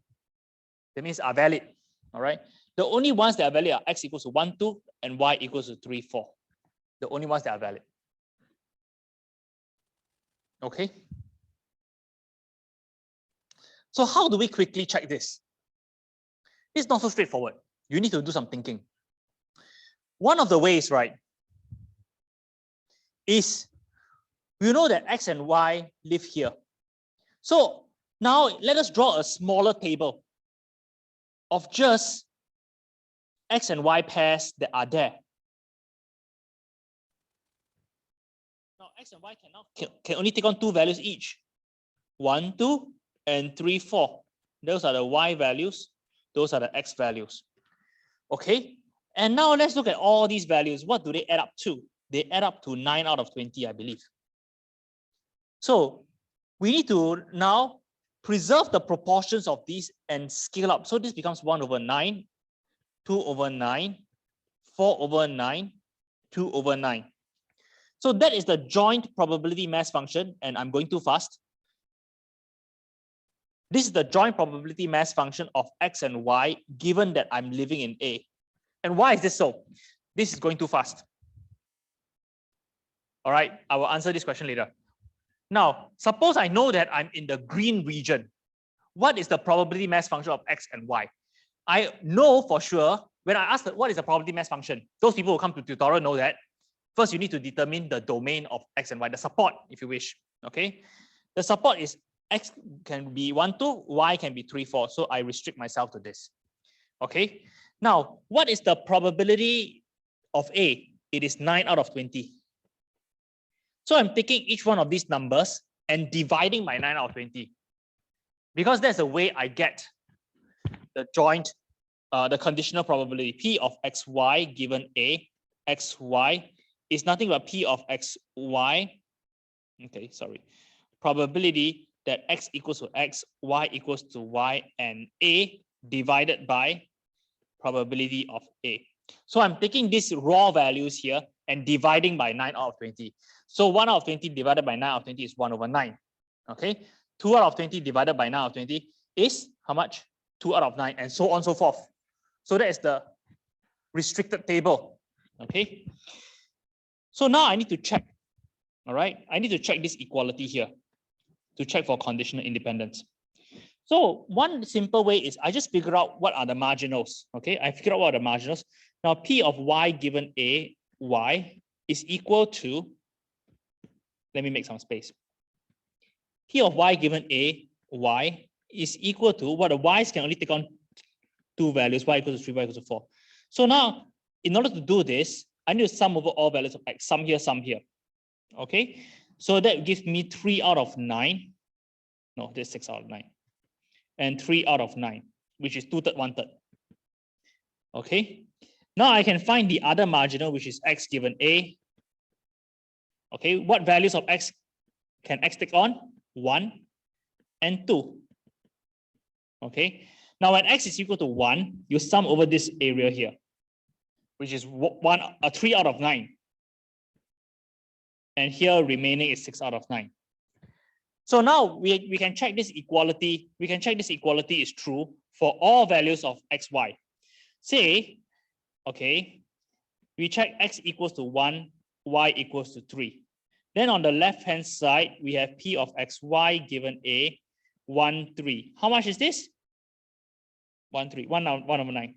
That means are valid, all right? The only ones that are valid are x equals to 1, 2, and y equals to 3, 4. The only ones that are valid. Okay. So how do we quickly check this? It's not so straightforward. You need to do some thinking. One of the ways, right, is We know that X and Y live here. So now let us draw a smaller table of just X and Y pairs that are there. Now X and Y can only take on 2 values each. 1, 2, and 3, 4. Those are the Y values. Those are the X values. Okay. And now let's look at all these values. What do they add up to? They add up to 9 out of 20, I believe. So we need to now preserve the proportions of these and scale up. So this becomes 1 over 9, 2 over 9, 4 over 9, 2 over 9. So that is the joint probability mass function, and I'm going too fast. This is the joint probability mass function of X and Y, given that I'm living in A. And why is this so? This is going too fast. All right, I will answer this question later. Now, suppose I know that I'm in the green region. What is the probability mass function of X and Y? I know for sure when I ask what is the probability mass function, those people who come to tutorial know that. First, you need to determine the domain of X and Y, the support, if you wish. Okay, the support is X can be 1, 2, Y can be 3, 4. So I restrict myself to this. Okay, now what is the probability of A? It is 9 out of 20. So I'm taking each one of these numbers and dividing by 9 out of 20. Because that's the way I get the joint, the conditional probability. P of xy given A, xy is nothing but P of xy. Okay, sorry. Probability that x equals to x, y equals to y, and A divided by probability of A. So I'm taking these raw values here and dividing by 9 out of 20. So 1 out of 20 divided by 9 out of 20 is 1 over 9. Okay, 2 out of 20 divided by 9 out of 20 is how much? 2 out of 9, and so on and so forth. So that is the restricted table. Okay, so now I need to check. All right, I need to check this equality here to check for conditional independence. So one simple way is I just figure out what are the marginals. Okay, I figure out what are the marginals. Now P of y given A, y is equal to, let me make some space. P of y given A, y is equal to, what the y's can only take on 2 values, y equals to 3, y equals to 4. So now, in order to do this, I need to sum over all values of x, sum here, sum here. Okay, so that gives me 3 out of 9. No, there's 6 out of 9. And 3 out of 9, which is 2/3, 1/3. Okay, now I can find the other marginal, which is x given A. Okay, what values of x can x take on? 1 and 2. Okay, now when x is equal to 1, you sum over this area here, which is 3 out of 9. And here remaining is 6 out of 9. So now we can check this equality. We can check this equality is true for all values of x, y. Say, okay, we check x equals to 1, y equals to 3. Then on the left-hand side, we have P of xy given A, 1, 3. How much is this? 1, 3, 1 over 9.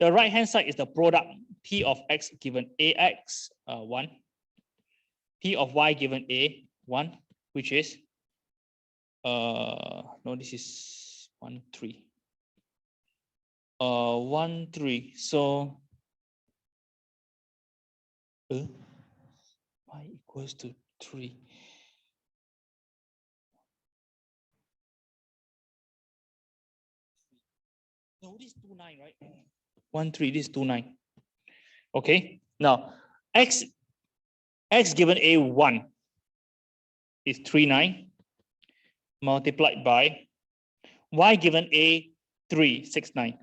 The right-hand side is the product, P of x given AX, 1. P of y given A, 1, which is, no, this is 1, 3. 1, 3. So, y equals to 3. No, this is 2, 9, right? 1, 3, this is 2, 9. Okay, now x given A 1 is 3, 9 multiplied by y given A 3, 6, 9.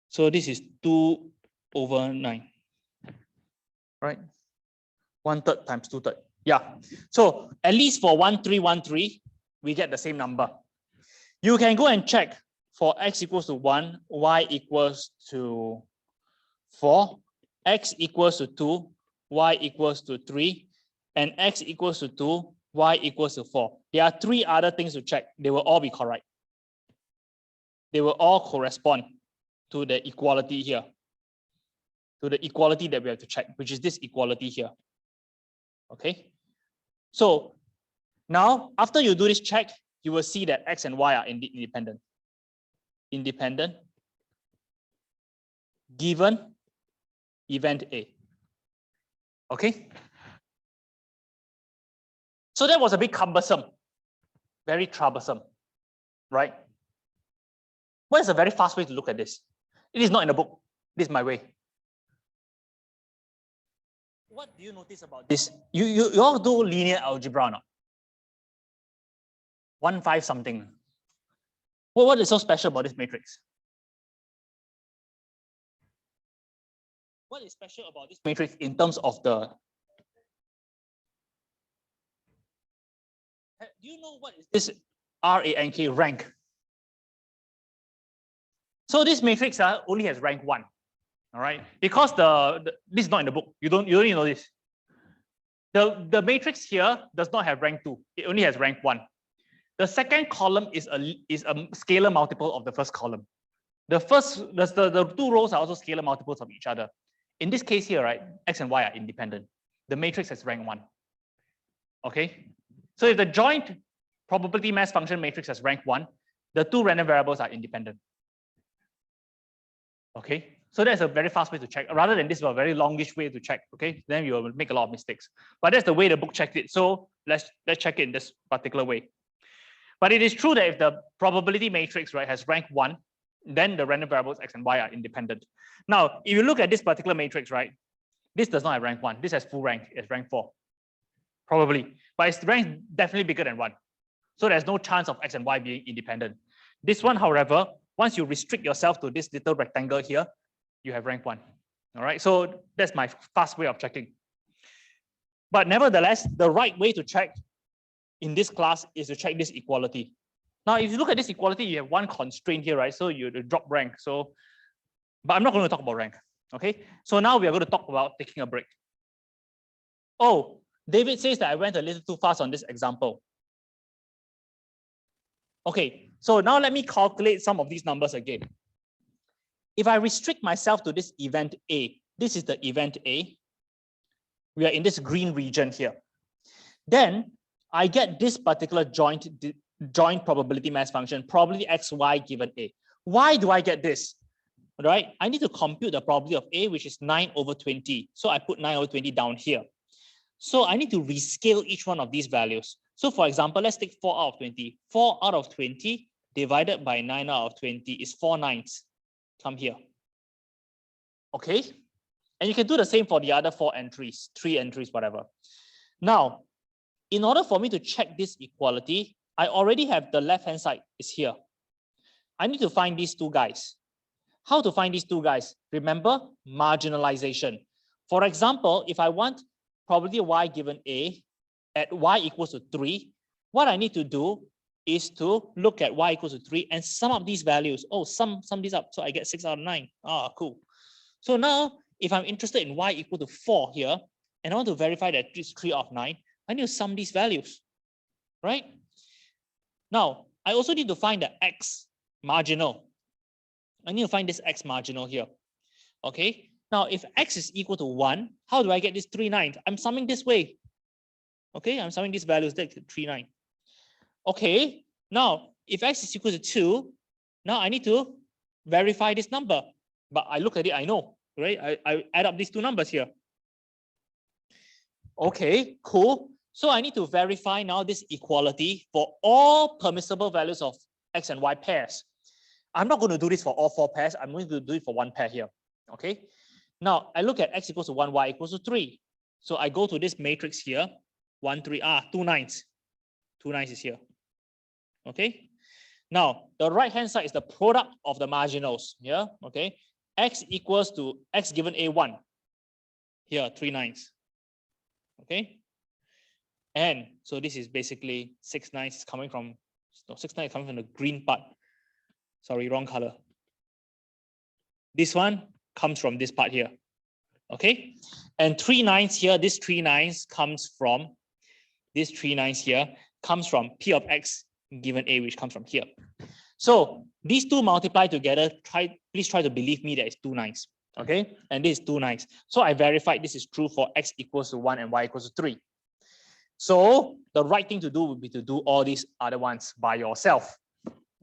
So this is 2 over 9. Right? 1/3 times 2/3. Yeah. So at least for 1, 3, 1, 3, we get the same number. You can go and check for x equals to 1, y equals to 4, x equals to 2, y equals to 3, and x equals to 2, y equals to 4. There are 3 other things to check. They will all be correct. They will all correspond to the equality here, to the equality that we have to check, which is this equality here. Okay, So now, after you do this check, you will see that X and Y are indeed independent. Independent, given event A. Okay? So that was a bit cumbersome, very troublesome, right? What is a very fast way to look at this? It is not in the book. This is my way. What do you notice about this? You all do linear algebra or not? 1.5 something. Well, what is so special about this matrix? What is special about this matrix in terms of the... Do you know what is this rank rank? So this matrix only has rank 1. All right, because this is not in the book. You don't need to know this. The matrix here does not have rank 2. It only has rank 1. The second column is a scalar multiple of the first column. The two rows are also scalar multiples of each other. In this case here, right, X and Y are independent. The matrix has rank 1. Okay, so if the joint probability mass function matrix has rank 1, the two random variables are independent. Okay, so that's a very fast way to check. Rather than this, a very longish way to check. Okay, then you will make a lot of mistakes. But that's the way the book checked it. So let's check it in this particular way. But it is true that if the probability matrix, right, has rank 1, then the random variables X and Y are independent. Now, if you look at this particular matrix, right, this does not have rank 1. This has full rank. It's rank 4, probably. But its rank definitely bigger than 1. So there's no chance of X and Y being independent. This one, however, once you restrict yourself to this little rectangle here, you have rank 1. All right, so that's my fast way of checking. But nevertheless, the right way to check in this class is to check this equality. Now, if you look at this equality, you have one constraint here, right? So you drop rank. So, but I'm not going to talk about rank. Okay, so now we are going to talk about taking a break. Oh, David says that I went a little too fast on this example. Okay, so now let me calculate some of these numbers again. If I restrict myself to this event A, this is the event A. We are in this green region here. Then I get this particular joint probability mass function, probability xy given A. Why do I get this? All right, I need to compute the probability of A, which is 9/20. So I put 9/20 down here. So I need to rescale each one of these values. So for example, let's take 4 out of 20. 4 out of 20 divided by 9 out of 20 is 4 nines. Come here. Okay. And you can do the same for the other 4 entries, 3 entries, whatever. Now, in order for me to check this equality, I already have the left-hand side is here. I need to find these two guys. How to find these two guys? Remember, marginalization. For example, if I want probability of y given A at y equals to 3, what I need to do is to look at y equals to 3 and sum up these values. Oh, sum these up. So I get 6 out of 9. Ah, cool. So now, if I'm interested in y equal to 4 here, and I want to verify that it's 3 out of 9, I need to sum these values, right? Now, I also need to find the x marginal. I need to find this x marginal here. Okay. Now, if x is equal to 1, how do I get this 3 9? I'm summing this way. Okay, I'm summing these values, that's 3 9. Okay, now if x is equal to 2, now I need to verify this number. But I look at it, I know, right? I add up these two numbers here. Okay, cool. So I need to verify now this equality for all permissible values of x and y pairs. I'm not going to do this for all 4 pairs. I'm going to do it for 1 pair here. Okay. Now I look at x equals to 1, y equals to 3. So I go to this matrix here. 1, 3, 2 nines. 2 nines is here. Okay. Now the right hand side is the product of the marginals. Yeah. Okay. X equals to x given A1. Here, 3 nines. Okay. And so this is basically 6 nines coming from, no, 6 nines coming from the green part. Sorry, wrong color. This one comes from this part here. Okay. And 3 nines here, this 3 nines comes from, this 3 nines here comes from P of x given A, which comes from here. So these two multiply together. Please try to believe me that it's 2 nines. Okay. And this is 2 nines. So I verified this is true for x equals to 1 and y equals to 3. So the right thing to do would be to do all these other ones by yourself,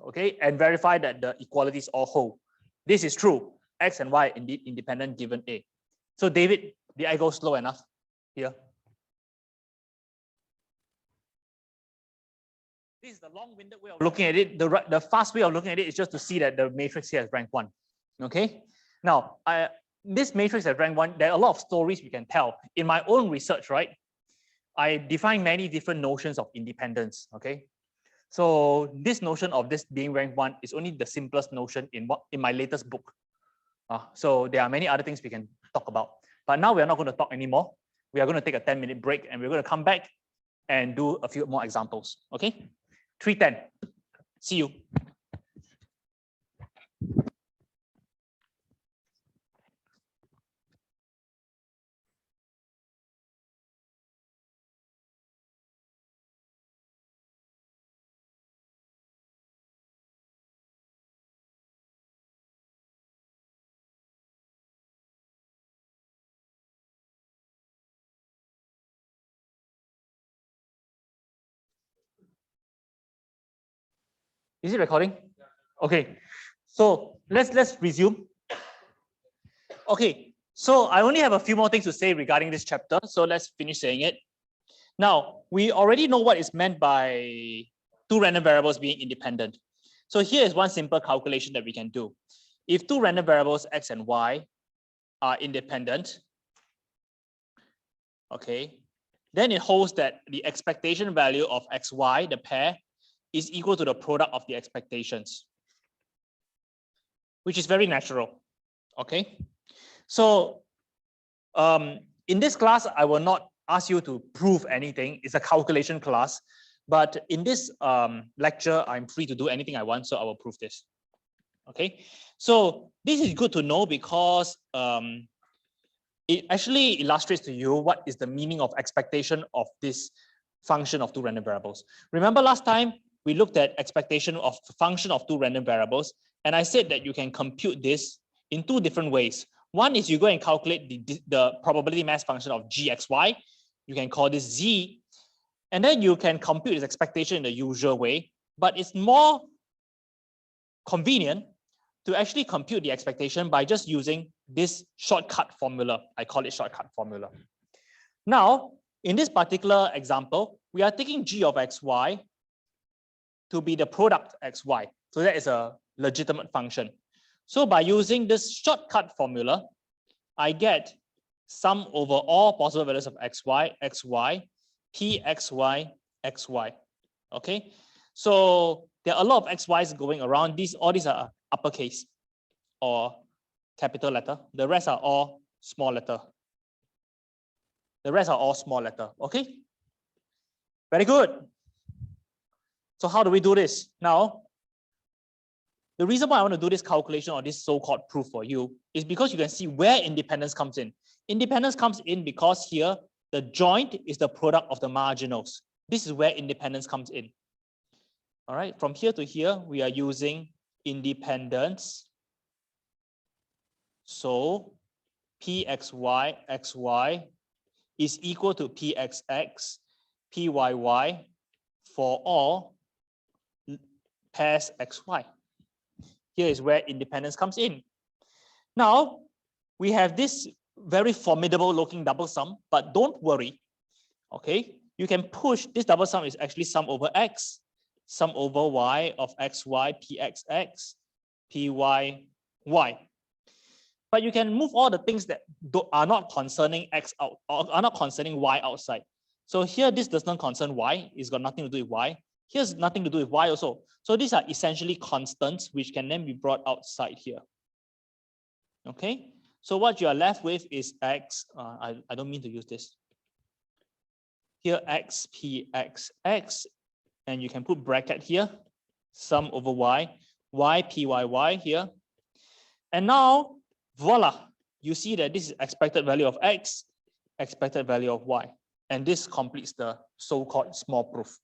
okay, and verify that the equalities all hold. This is true. X and Y indeed independent given A. So David, did I go slow enough here? This is the long-winded way of looking at it. The fast way of looking at it is just to see that the matrix here has rank 1. Okay. Now, this matrix has rank 1. There are a lot of stories we can tell. In my own research, right, I define many different notions of independence. Okay. So this notion of this being rank 1 is only the simplest notion in my latest book. So there are many other things we can talk about. But now we are not going to talk anymore. We are going to take a 10-minute break and we're going to come back and do a few more examples. Okay. 3:10. See you. Is it recording? Okay. So let's resume. Okay. So I only have a few more things to say regarding this chapter. So let's finish saying it. Now, we already know what is meant by two random variables being independent. So here is one simple calculation that we can do. If two random variables X and Y are independent, okay, then it holds that the expectation value of XY, the pair, is equal to the product of the expectations, which is very natural. Okay. So in this class, I will not ask you to prove anything. It's a calculation class. But in this lecture, I'm free to do anything I want, so I will prove this. Okay. So this is good to know because it actually illustrates to you what is the meaning of expectation of this function of two random variables. Remember last time we looked at expectation of function of two random variables, and I said that you can compute this in two different ways. One is you go and calculate the probability mass function of gxy. You can call this z, and then you can compute its expectation in the usual way, but it's more convenient to actually compute the expectation by just using this shortcut formula. I call it shortcut formula. Now, in this particular example, we are taking g of xy to be the product xy. So that is a legitimate function. So by using this shortcut formula, I get sum over all possible values of xy, xy, pxy, xy. Okay, so there are a lot of xy's going around. All these are uppercase or capital letter. The rest are all small letter. The rest are all small letter. Okay, very good. So how do we do this? Now, the reason why I want to do this calculation or this so-called proof for you is because you can see where independence comes in. Independence comes in because here, the joint is the product of the marginals. This is where independence comes in. All right, from here to here, we are using independence. So pxy, xy is equal to pxx, pyy for all pairs xy. Here is where independence comes in. Now, we have this very formidable looking double sum, but don't worry, okay? You can push, this double sum is actually sum over x, sum over y of xy, pxx, pyy. But you can move all the things that are not concerning x out, or are not concerning y outside. So here, this does not concern y, it's got nothing to do with y. Here's nothing to do with y also. So these are essentially constants, which can then be brought outside here. Okay, so what you are left with is x, I don't mean to use this. Here, x, p, x, x, and you can put bracket here, sum over y, y, p, y here. And now, voila, you see that this is expected value of x, expected value of y. And this completes the so-called small proof.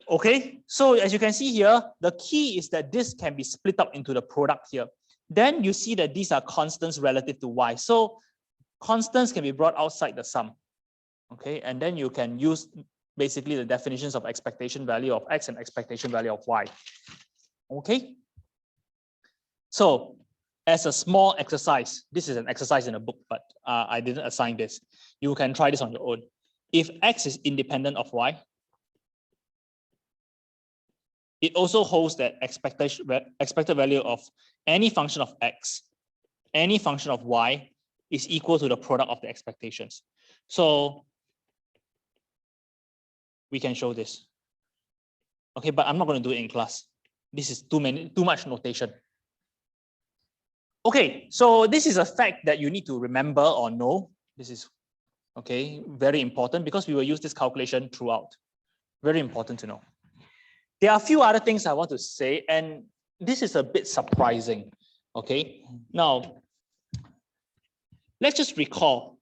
Okay, so as you can see here, the key is that this can be split up into the product here. Then you see that these are constants relative to y. So constants can be brought outside the sum. Okay, and then you can use basically the definitions of expectation value of X and expectation value of Y. Okay. So as a small exercise, this is an exercise in a book, but I didn't assign this. You can try this on your own. If X is independent of Y, it also holds that expected value of any function of X, any function of Y is equal to the product of the expectations. So we can show this. Okay, but I'm not going to do it in class. This is too much notation. Okay, so this is a fact that you need to remember or know. This is okay, very important because we will use this calculation throughout. Very important to know. There are a few other things I want to say, and this is a bit surprising. Okay, now let's just recall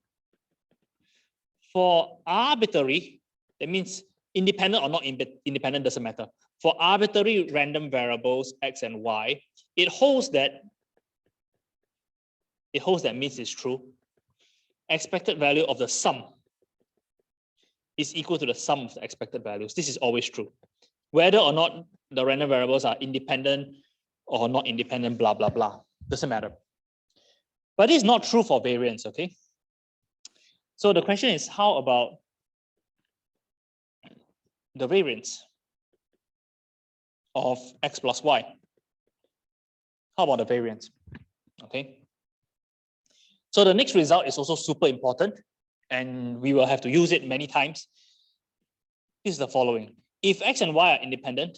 for arbitrary, that means independent or not independent doesn't matter. For arbitrary random variables X and Y, it holds that means it's true. Expected value of the sum is equal to the sum of the expected values. This is always true. Whether or not the random variables are independent or not independent, blah, blah, blah. Doesn't matter. But it's not true for variance, okay? So the question is, how about the variance of X plus Y? How about the variance? Okay. So the next result is also super important, and we will have to use it many times. This is the following. If X and Y are independent,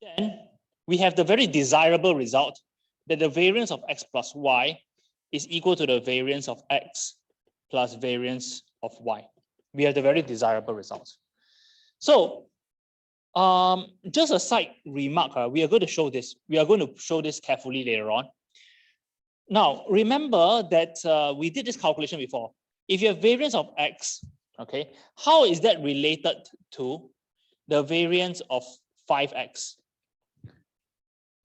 then we have the very desirable result that the variance of X plus Y is equal to the variance of X plus variance of Y. We have the very desirable result. So just a side remark, we are going to show this. We are going to show this carefully later on. Now, remember that we did this calculation before. If you have variance of X, okay, how is that related to the variance of 5X?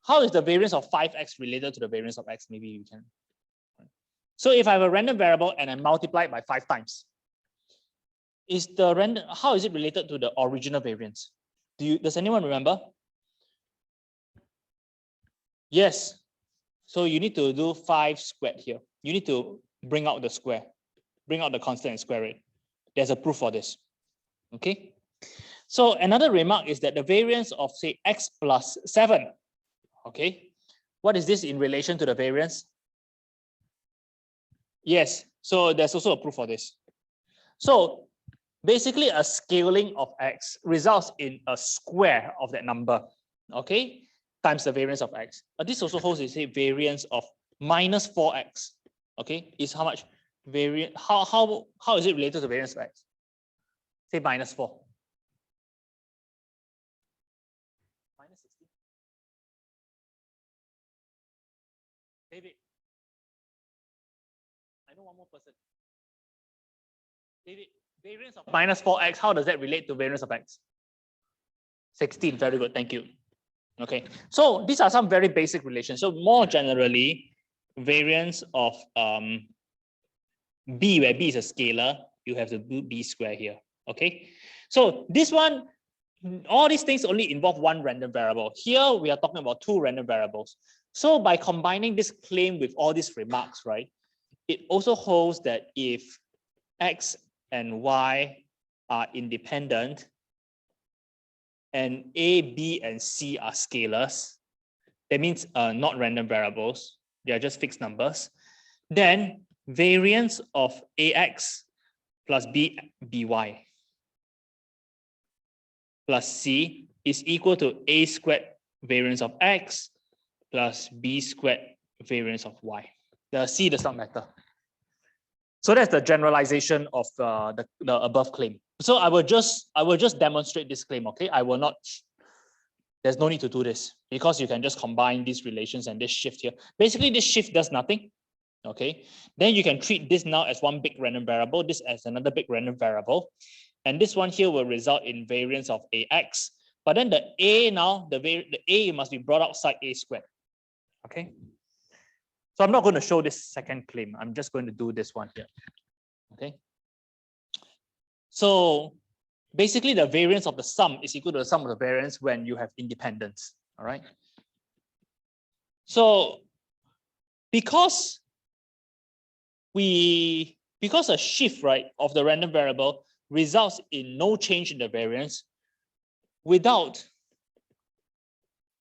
How is the variance of 5X related to the variance of X? Maybe you can. So if I have a random variable and I multiply it by 5 times, how is it related to the original variance? Does anyone remember? Yes. So you need to do 5 squared here. You need to bring out the square, bring out the constant and square it. There's a proof for this. Okay. So another remark is that the variance of, say, X plus 7. Okay. What is this in relation to the variance? Yes. So there's also a proof for this. So basically, a scaling of X results in a square of that number, okay, times the variance of X. But this also holds, say, variance of minus 4X, okay, is how much variance, how is it related to variance of X? Say minus 4. Minus 16. David, I know one more person. David, variance of minus 4X, how does that relate to variance of X? 16, very good, thank you. Okay, so these are some very basic relations. So more generally, variance of B, where B is a scalar, you have to do B square here, okay? So this one, all these things only involve one random variable. Here, we are talking about 2 random variables. So by combining this claim with all these remarks, right, it also holds that if X and Y are independent and A, B, and C are scalars, that means not random variables, they are just fixed numbers, then variance of AX plus BY plus C is equal to A squared variance of X plus B squared variance of Y. The C does not matter. So that's the generalization of the above claim. So I will just demonstrate this claim, okay? I will not, there's no need to do this because you can just combine these relations and this shift here. Basically, this shift does nothing, okay? Then you can treat this now as one big random variable, this as another big random variable. And this one here will result in variance of AX. But then the A now, the A must be brought outside A squared, okay? So I'm not going to show this second claim. I'm just going to do this one here. Okay. So basically the variance of the sum is equal to the sum of the variance when you have independence. All right. So because a shift, right, of the random variable results in no change in the variance without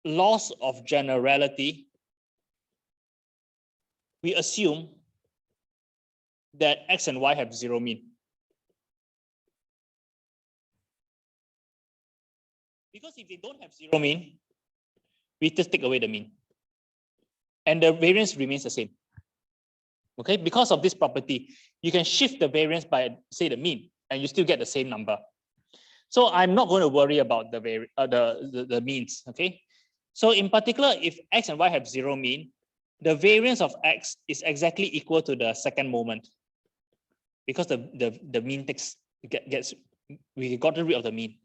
loss of generality, we assume that X and Y have zero mean. Because if they don't have zero mean, we just take away the mean. And the variance remains the same. Okay, because of this property, you can shift the variance by, say, the mean, and you still get the same number. So I'm not going to worry about the means. Okay, so in particular, if X and Y have zero mean, the variance of X is exactly equal to the second moment, because the mean we got rid of the mean,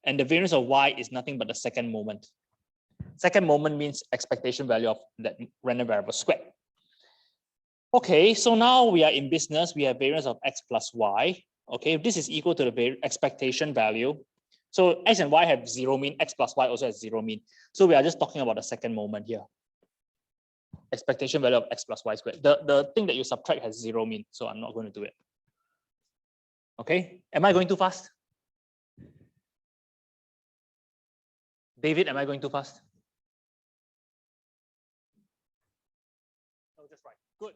and the variance of Y is nothing but the second moment. Second moment means expectation value of that random variable squared. Okay, so now we are in business. We have variance of X plus Y. Okay, this is equal to the expectation value. So X and Y have zero mean. X plus Y also has zero mean. So we are just talking about the second moment here. Expectation value of X plus Y squared. The thing that you subtract has zero mean. So I'm not going to do it. Okay, am I going too fast? David, am I going too fast? No, just right. Good.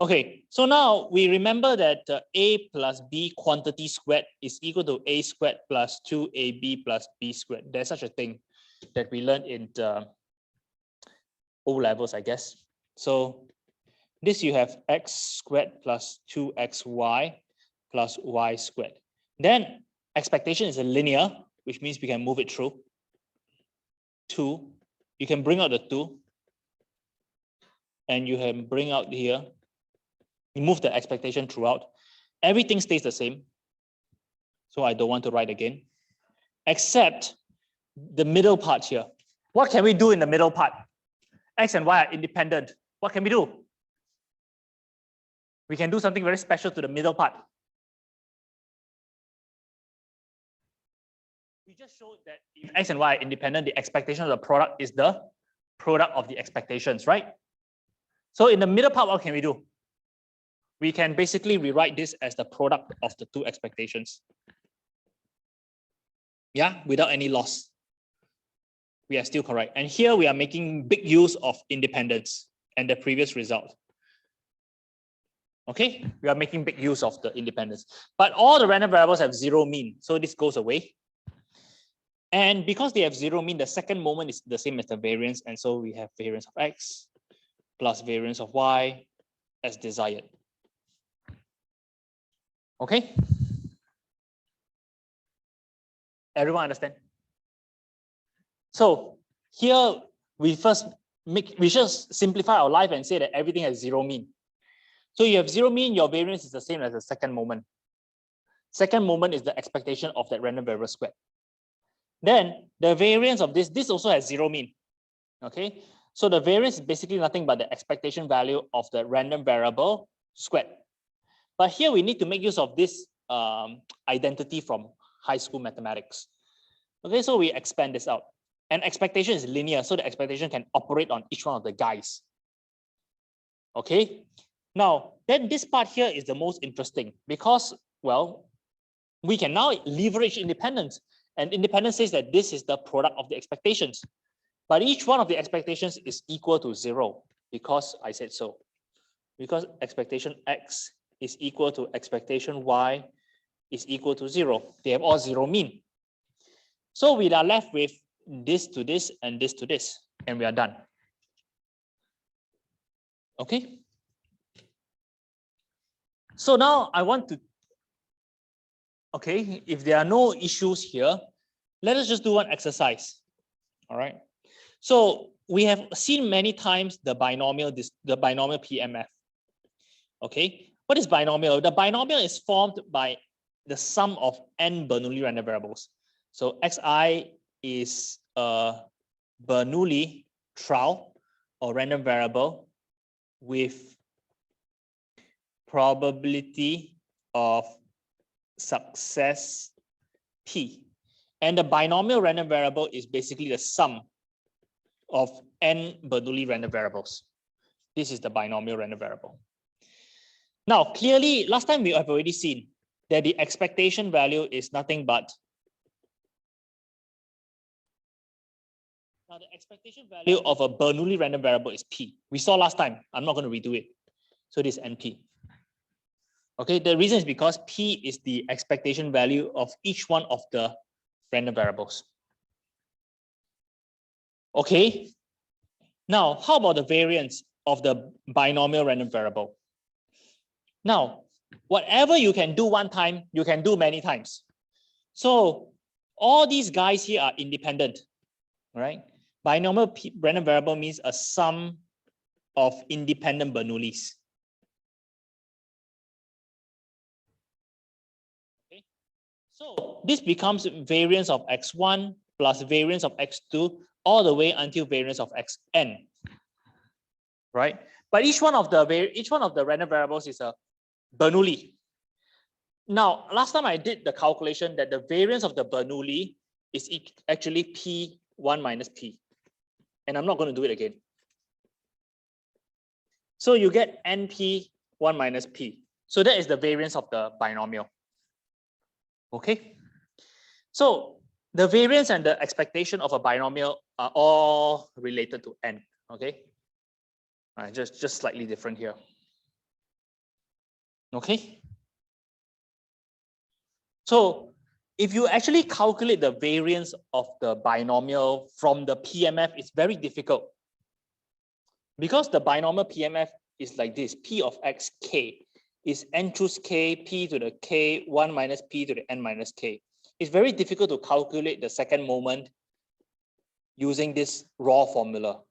Okay, so now we remember that A plus B quantity squared is equal to A squared plus 2AB plus B squared. There's such a thing that we learned in O levels, I guess. So this you have X squared plus 2XY plus Y squared. Then expectation is a linear, which means we can move it through. 2, you can bring out the 2, and you can bring out here. You move the expectation throughout. Everything stays the same. So I don't want to write again, except the middle part here. What can we do in the middle part? X and Y are independent. What can we do? We can do something very special to the middle part. We just showed that if X and Y are independent, the expectation of the product is the product of the expectations, right? So in the middle part, what can we do? We can basically rewrite this as the product of the two expectations. Yeah, without any loss. We are still correct. And here we are making big use of independence and the previous result. Okay, we are making big use of the independence. But all the random variables have zero mean, so this goes away. And because they have zero mean, the second moment is the same as the variance, and so we have variance of X plus variance of Y as desired. Okay? Everyone understand? So here we just simplify our life and say that everything has zero mean. So you have zero mean, your variance is the same as the second moment. Second moment is the expectation of that random variable squared. Then the variance of this also has zero mean. Okay, so the variance is basically nothing but the expectation value of the random variable squared. But here we need to make use of this identity from high school mathematics. Okay, so we expand this out. And expectation is linear, so the expectation can operate on each one of the guys. Okay, now then this part here is the most interesting because, well, we can now leverage independence. And independence says that this is the product of the expectations. But each one of the expectations is equal to 0 because I said so. Because expectation X is equal to expectation Y is equal to 0. They have all zero mean. So we are left with this to this and this to this, and we are done. Okay. So now I want to, okay, if there are no issues here, let us just do one exercise. All right. So we have seen many times the binomial PMF. Okay. What is binomial? The binomial is formed by the sum of n Bernoulli random variables. So xi is a Bernoulli trial or random variable with probability of success P. And the binomial random variable is basically the sum of n Bernoulli random variables. This is the binomial random variable. Now, clearly, last time we have already seen that the expectation value is nothing but now the expectation value of a Bernoulli random variable is P. We saw last time. I'm not going to redo it. So this is NP. Okay, the reason is because P is the expectation value of each one of the random variables. Okay, now how about the variance of the binomial random variable? Now, whatever you can do one time, you can do many times. So all these guys here are independent, right? Binomial random variable means a sum of independent Bernoullis. Okay, so this becomes variance of x1 plus variance of x2 all the way until variance of xn, right? But each one of the random variables is a Bernoulli. Now, last time I did the calculation that the variance of the Bernoulli is actually P1 minus P. And I'm not going to do it again. So you get NP1 minus P. So that is the variance of the binomial. Okay. So the variance and the expectation of a binomial are all related to n. Okay. All right, just slightly different here. Okay. So if you actually calculate the variance of the binomial from the PMF, it's very difficult. Because the binomial PMF is like this, P of xk is n choose k, p to the k, 1 minus p to the n minus k. It's very difficult to calculate the second moment using this raw formula.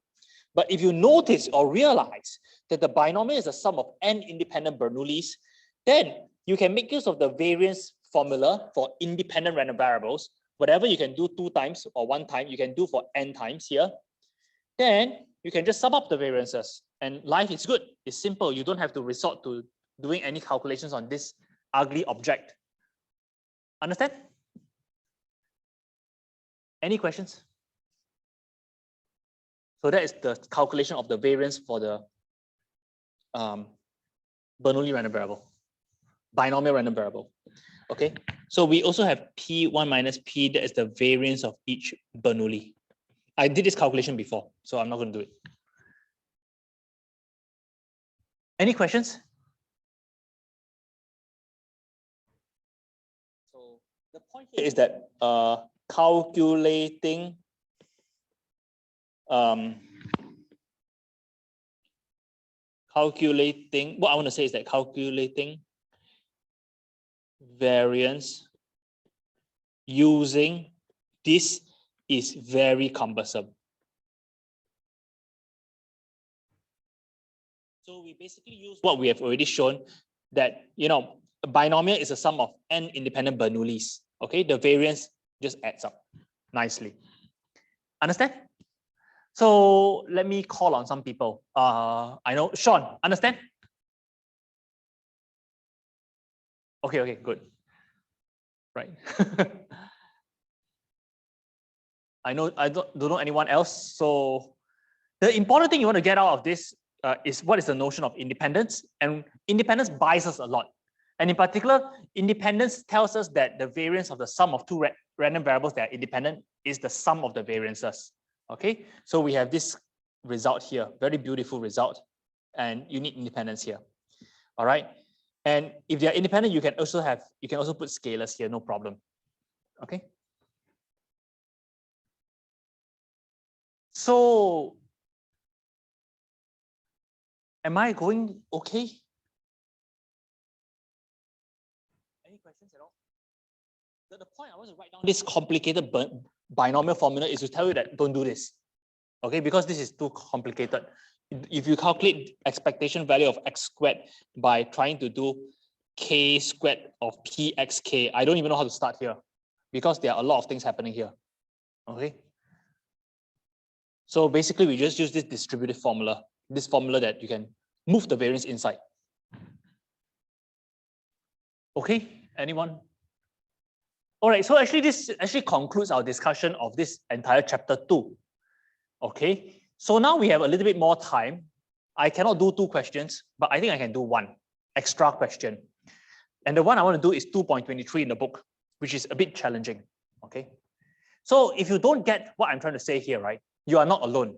But if you notice or realize that the binomial is a sum of n independent Bernoullis, then you can make use of the variance formula for independent random variables. Whatever you can do 2 times or 1 time, you can do for n times here. Then you can just sum up the variances and life is good. It's simple. You don't have to resort to doing any calculations on this ugly object. Understand? Any questions? So that is the calculation of the variance for the Bernoulli random variable, binomial random variable. Okay, so we also have P1 minus P, that is the variance of each Bernoulli. I did this calculation before, so I'm not going to do it. Any questions? So the point here is that calculating what I want to say is that calculating variance using this is very cumbersome. So we basically use what we have already shown, that a binomial is a sum of n independent Bernoullis. Okay, the variance just adds up nicely. Understand? So let me call on some people. I know Sean, understand? Okay, good. Right. I don't know anyone else. So the important thing you want to get out of this is what is the notion of independence, and independence buys us a lot. And in particular, independence tells us that the variance of the sum of 2 random variables that are independent is the sum of the variances. Okay, so we have this result here, very beautiful result, and you need independence here. All right, and if they are independent, you can also put scalars here, no problem. Okay. So, am I going okay? Any questions at all? The point I want to write down this complicated binomial formula is to tell you that don't do this. Okay, because this is too complicated. If you calculate expectation value of x squared by trying to do k squared of pxk, I don't even know how to start here because there are a lot of things happening here. Okay. So basically, we just use this distributive formula, this formula that you can move the variance inside. Okay, anyone? All right, so actually this actually concludes our discussion of this entire chapter 2. Okay, so now we have a little bit more time. I cannot do 2 questions, but I think I can do 1 extra question. And the one I want to do is 2.23 in the book, which is a bit challenging. Okay, so if you don't get what I'm trying to say here, right, you are not alone.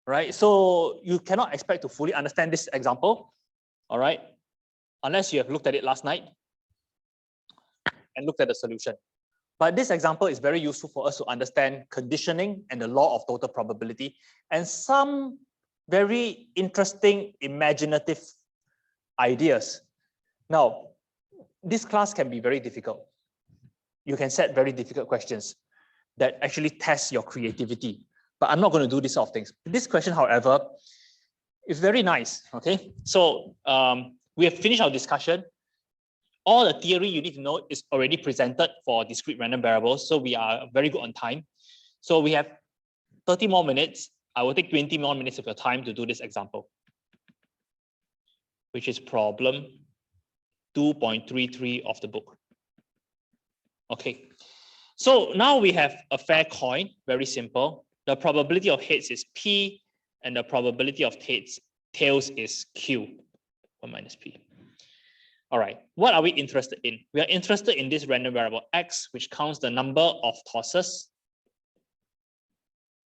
Right, so you cannot expect to fully understand this example, all right, unless you have looked at it last night and looked at the solution. But this example is very useful for us to understand conditioning and the law of total probability and some very interesting imaginative ideas. Now, this class can be very difficult. You can set very difficult questions that actually test your creativity. But I'm not going to do this sort of things. This question, however, is very nice. Okay, so we have finished our discussion. All the theory you need to know is already presented for discrete random variables. So we are very good on time. So we have 30 more minutes. I will take 20 more minutes of your time to do this example, which is problem 2.33 of the book. Okay, so now we have a fair coin, very simple. The probability of heads is P and the probability of tails is Q, 1 minus P. All right, what are we interested in? We are interested in this random variable X, which counts the number of tosses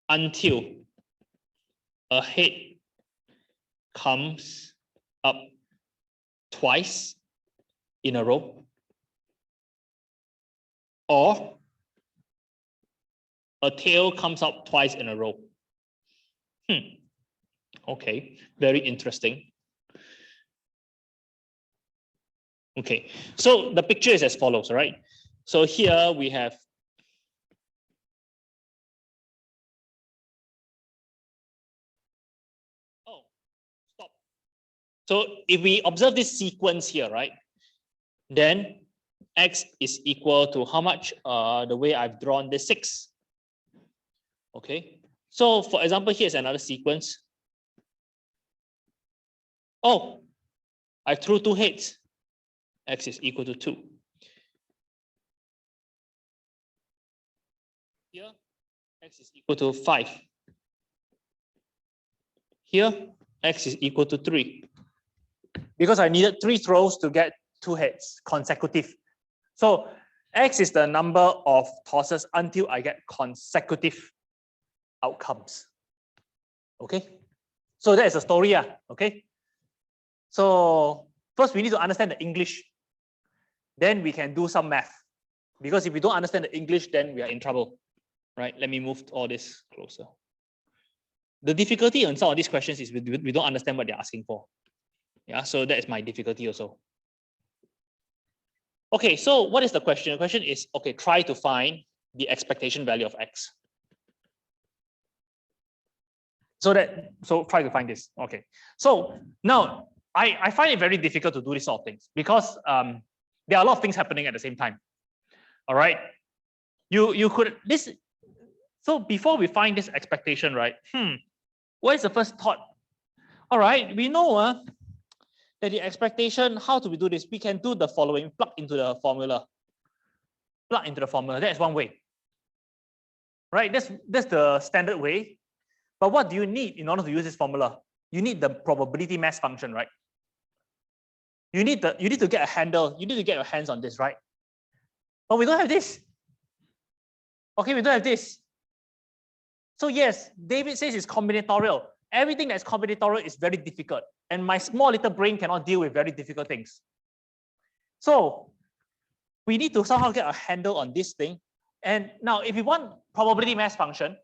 until a head comes up twice in a row, or a tail comes up twice in a row. Okay, very interesting. Okay, so the picture is as follows, right? So here we have stop. So if we observe this sequence here, right, then X is equal to how much? The way I've drawn this 6. Okay, so for example, here's another sequence. Oh, I threw 2 heads. X is equal to 2. Here, X is equal to 5. Here, X is equal to 3. Because I needed 3 throws to get 2 heads consecutive. So X is the number of tosses until I get consecutive outcomes. Okay, so that is a story. Okay, so first we need to understand the English. Then we can do some math. Because if we don't understand the English, then we are in trouble. Right? Let me move all this closer. The difficulty in some of these questions is we don't understand what they're asking for. Yeah, so that is my difficulty also. Okay, so what is the question? The question is, okay, try to find the expectation value of X. So try to find this. Okay, so now I find it very difficult to do this sort of things because there are a lot of things happening at the same time. All right, you could this. So before we find this expectation, right? What is the first thought? All right, we know that the expectation. How do we do this? We can do the following: plug into the formula. Plug into the formula. That is one way. Right. That's the standard way. But what do you need in order to use this formula? You need the probability mass function, right? You need to get a handle. You need to get your hands on this, right? But we don't have this. Okay, we don't have this. So yes, David says it's combinatorial. Everything that's combinatorial is very difficult. And my small little brain cannot deal with very difficult things. So we need to somehow get a handle on this thing. And now if we want probability mass function,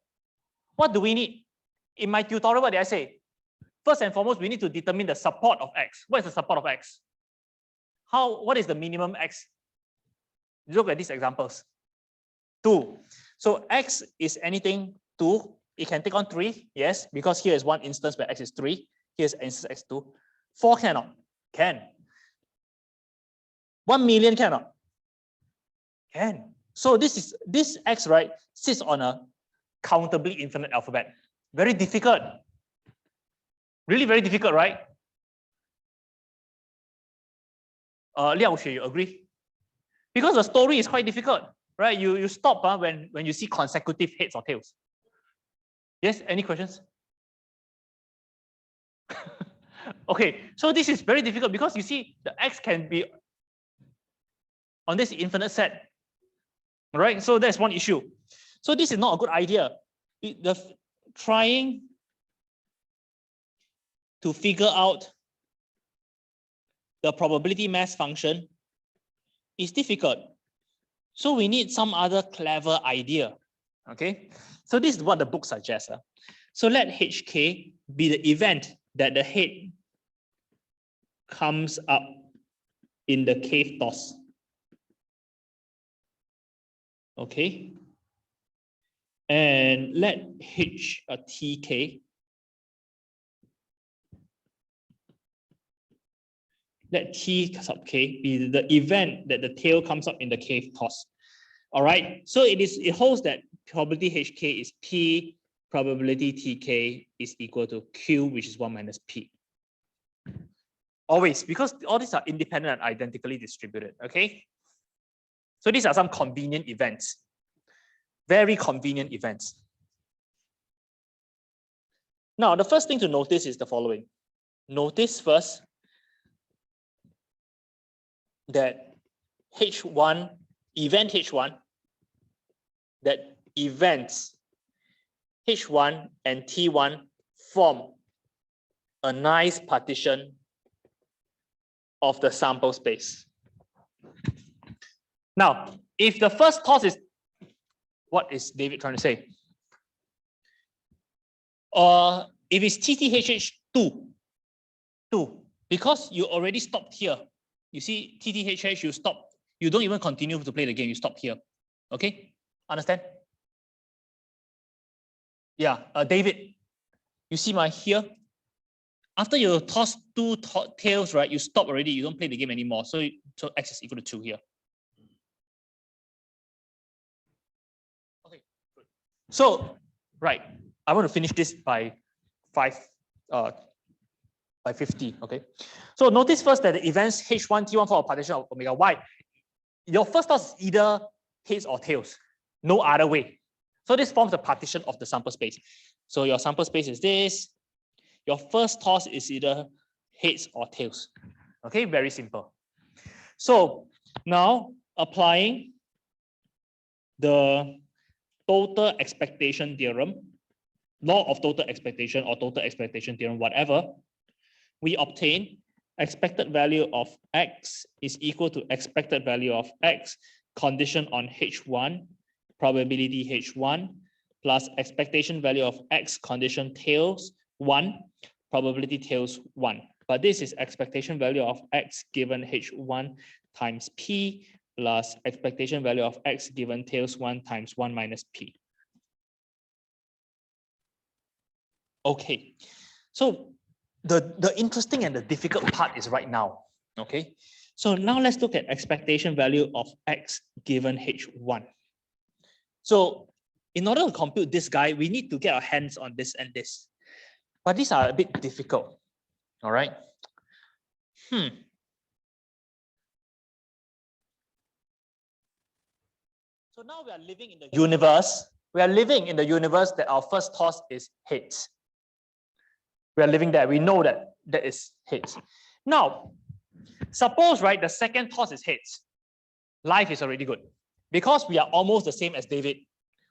what do we need? In my tutorial, what did I say? First and foremost, we need to determine the support of X. What is the support of X? What is the minimum X? Look at these examples. 2. So X is anything 2. It can take on 3, yes, because here is one instance where X is 3. Here's instance X2. 4 cannot. Can. 1 million cannot. Can. So this X, right, sits on a countably infinite alphabet. Very difficult. Really very difficult, right? Liao Xue, you agree? Because the story is quite difficult, right? You stop when you see consecutive heads or tails. Yes, any questions? Okay, so this is very difficult because you see the X can be on this infinite set, right? So that's one issue. So this is not a good idea. Trying to figure out the probability mass function is difficult. So we need some other clever idea. Okay, so this is what the book suggests. So let HK be the event that the head comes up in the cave toss. Okay, and let TK let T sub K be the event that the tail comes up in the cave toss. All right, so it holds that probability HK is P, probability TK is equal to Q, which is 1 minus P. Always, because all these are independent and identically distributed, okay? So these are some convenient events, very convenient events. Now, the first thing to notice is the following. Notice first that H1, event H1, that events H1 and T1 form a nice partition of the sample space. Now, if the first toss is, what is David trying to say? If it's TTHH2, because you already stopped here. You see, TTHH, you stop. You don't even continue to play the game. You stop here. Okay? Understand? Yeah, David, you see my here? After you toss two tails, right, you stop already. You don't play the game anymore. So X is equal to 2 here. Okay, good. So, right, I want to finish this by 50, okay? So notice first that the events H1, T1 for a partition of omega Y. Your first toss is either heads or tails, no other way. So this forms a partition of the sample space. So your sample space is this. Your first toss is either heads or tails. Okay, very simple. So now applying the total expectation theorem, law of total expectation or total expectation theorem, whatever, we obtain expected value of X is equal to expected value of X condition on H1, probability H1, plus expectation value of X condition tails 1, probability tails 1. But this is expectation value of X given H1 times P plus expectation value of X given tails 1 times 1 minus P. Okay, so the interesting and the difficult part is right now. Okay, so now let's look at expectation value of X given H1. So in order to compute this guy, we need to get our hands on this and this. But these are a bit difficult. All right. So now we are living in the universe. We are living in the universe that our first toss is heads. We are living there. We know that that is heads. Now, suppose, right, the second toss is heads. Life is already good. Because we are almost the same as David,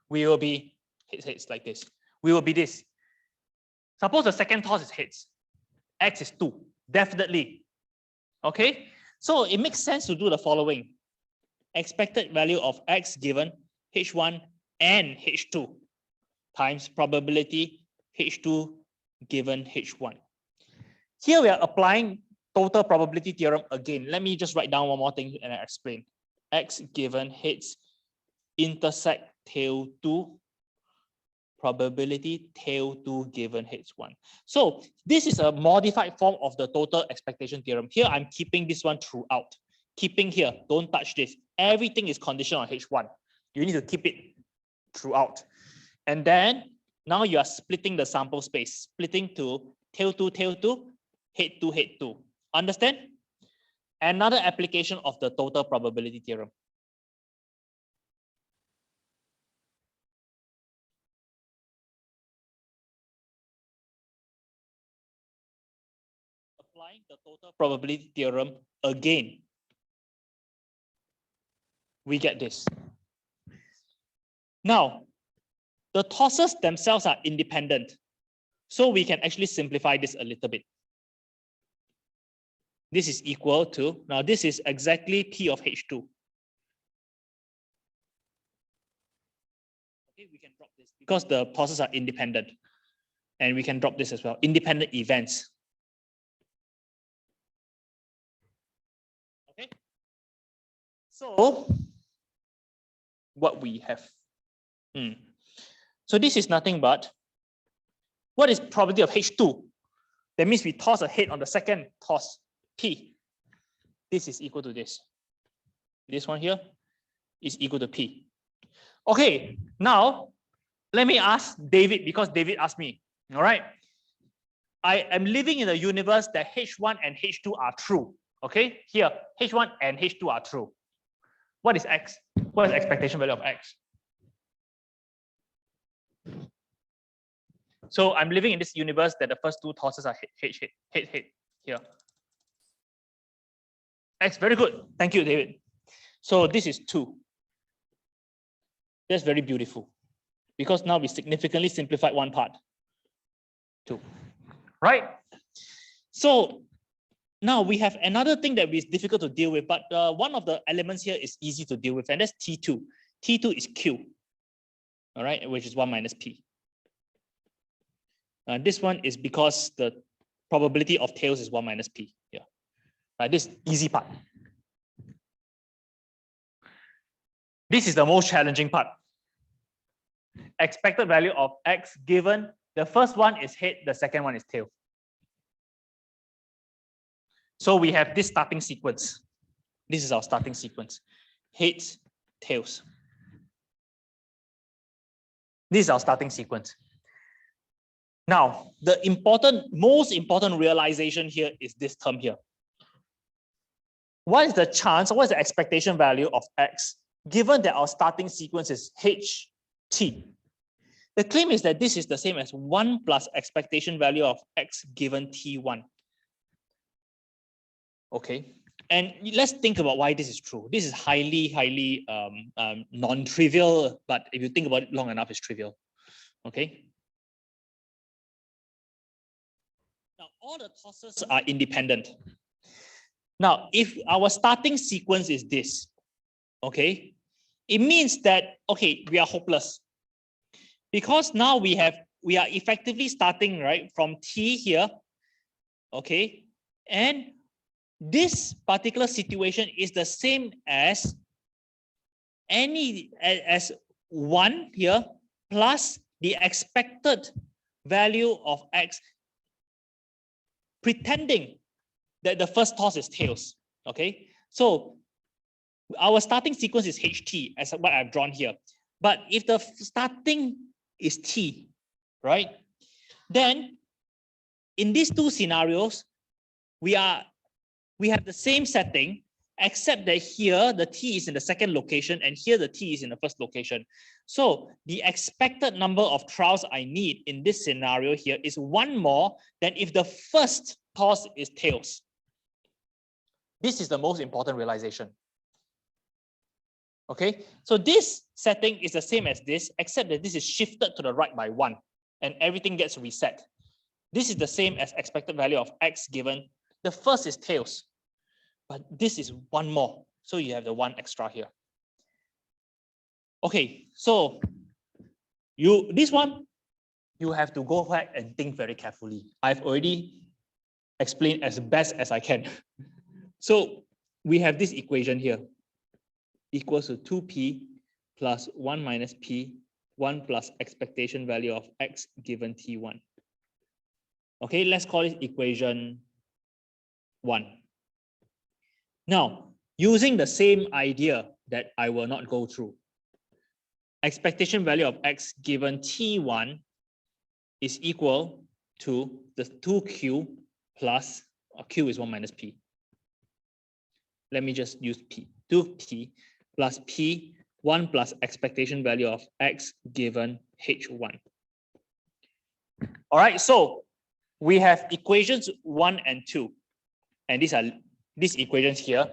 we will be heads like this. We will be this. Suppose the second toss is heads. X is 2, definitely. Okay, so it makes sense to do the following. Expected value of X given H1 and H2 times probability H2 given H1. Here we are applying total probability theorem again. Let me just write down one more thing and I explain. X given heads intersect tail 2, probability tail 2 given heads 1. So this is a modified form of the total expectation theorem. Here I'm keeping this one throughout. Keeping here, don't touch this. Everything is conditional on H1. You need to keep it throughout. And then now you are splitting the sample space, splitting to tail 2, tail 2, head 2, head 2. Understand? Another application of the total probability theorem. Applying the total probability theorem again, we get this. Now, the tosses themselves are independent. So we can actually simplify this a little bit. This is equal to, now this is exactly T of H2. Okay, we can drop this because the tosses are independent. And we can drop this as well, independent events. Okay. So what we have. So this is nothing but, what is probability of H2? That means we toss a head on the second toss, P. This is equal to this. This one here is equal to P. Okay, now let me ask David, because David asked me, all right? I am living in a universe that H1 and H2 are true. Okay, here, H1 and H2 are true. What is X? What is the expectation value of X? So I'm living in this universe that the first two tosses are head here. X, very good. Thank you, David. So this is 2. That's very beautiful because now we significantly simplified one part. 2, right? So now we have another thing that is difficult to deal with, but one of the elements here is easy to deal with, and that's T2. T2 is Q, all right, which is 1 minus P. This one is because the probability of tails is 1 minus P. Yeah, this easy part. This is the most challenging part. Expected value of X given the first one is head, the second one is tail. So we have this starting sequence. This is our starting sequence. Heads, tails. This is our starting sequence. Now, the most important realization here is this term here. What is the chance, what is the expectation value of X given that our starting sequence is HT? The claim is that this is the same as 1 plus expectation value of X given T1. Okay, and let's think about why this is true. This is highly non-trivial, but if you think about it long enough, it's trivial. Okay. Now, all the tosses are independent. Now, if our starting sequence is this, okay, it means that, okay, we are hopeless. Because now we are effectively starting, right, from T here, okay, and this particular situation is the same as as 1 here plus the expected value of X, pretending that the first toss is tails. Okay, so our starting sequence is HT as what I've drawn here. But if the starting is T, right, then in these two scenarios, we have the same setting, except that here the T is in the second location and here the T is in the first location. So the expected number of trials I need in this scenario here is 1 more than if the first toss is tails. This is the most important realization. Okay, so this setting is the same as this, except that this is shifted to the right by 1 and everything gets reset. This is the same as expected value of X given the first is tails, but this is 1 more. So you have the 1 extra here. Okay, so this one, you have to go back and think very carefully. I've already explained as best as I can. So we have this equation here equals to 2p plus 1 minus p, 1 plus expectation value of X given T1. Okay, let's call it equation 1. Now, using the same idea that I will not go through, expectation value of x given T1 is equal to the 2q plus, or q is 1 minus p. Let me just use p, 2p plus p, 1 plus expectation value of x given h1. All right, so we have equations 1 and 2, and these equations here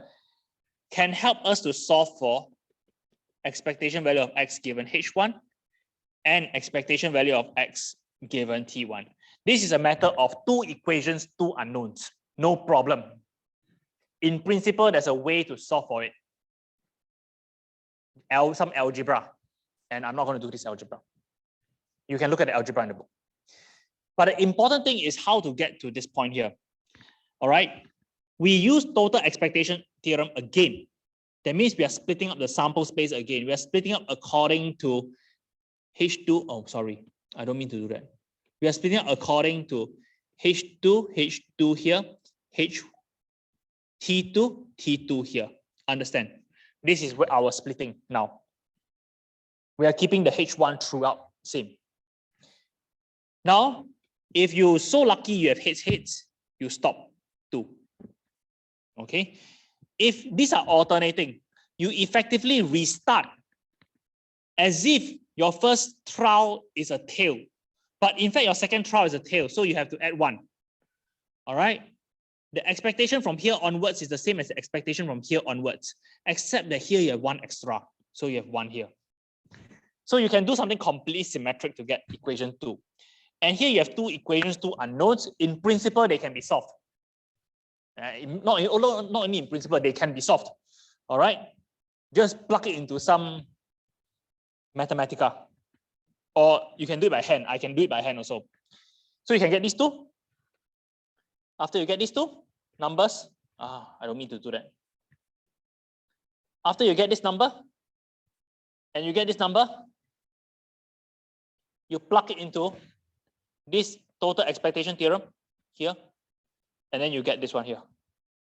can help us to solve for expectation value of x given h1 and expectation value of x given t1. This is a matter of 2 equations, 2 unknowns. No problem. In principle, there's a way to solve for it. Some algebra, and I'm not going to do this algebra. You can look at the algebra in the book. But the important thing is how to get to this point here. All right. We use total expectation theorem again. That means we are splitting up the sample space again. We are splitting up according to H2. Oh, sorry. I don't mean to do that. We are splitting up according to H2 here, T2, T2 here. Understand? This is where our splitting now. We are keeping the H1 throughout, same. Now, if you're so lucky you have heads, you stop 2. Okay? If these are alternating, you effectively restart as if your first trial is a tail, but in fact, your second trial is a tail, so you have to add 1. All right? The expectation from here onwards is the same as the expectation from here onwards, except that here you have 1 extra, so you have 1 here. So you can do something completely symmetric to get equation 2. And here you have 2 equations, 2 unknowns. In principle, they can be solved. Not only in principle, they can be solved. All right? Just plug it into some Mathematica. Or you can do it by hand. I can do it by hand also. So you can get these 2. After you get these 2 numbers, I don't need to do that. After you get this number, and you get this number, you plug it into this total expectation theorem here, and then you get this one here.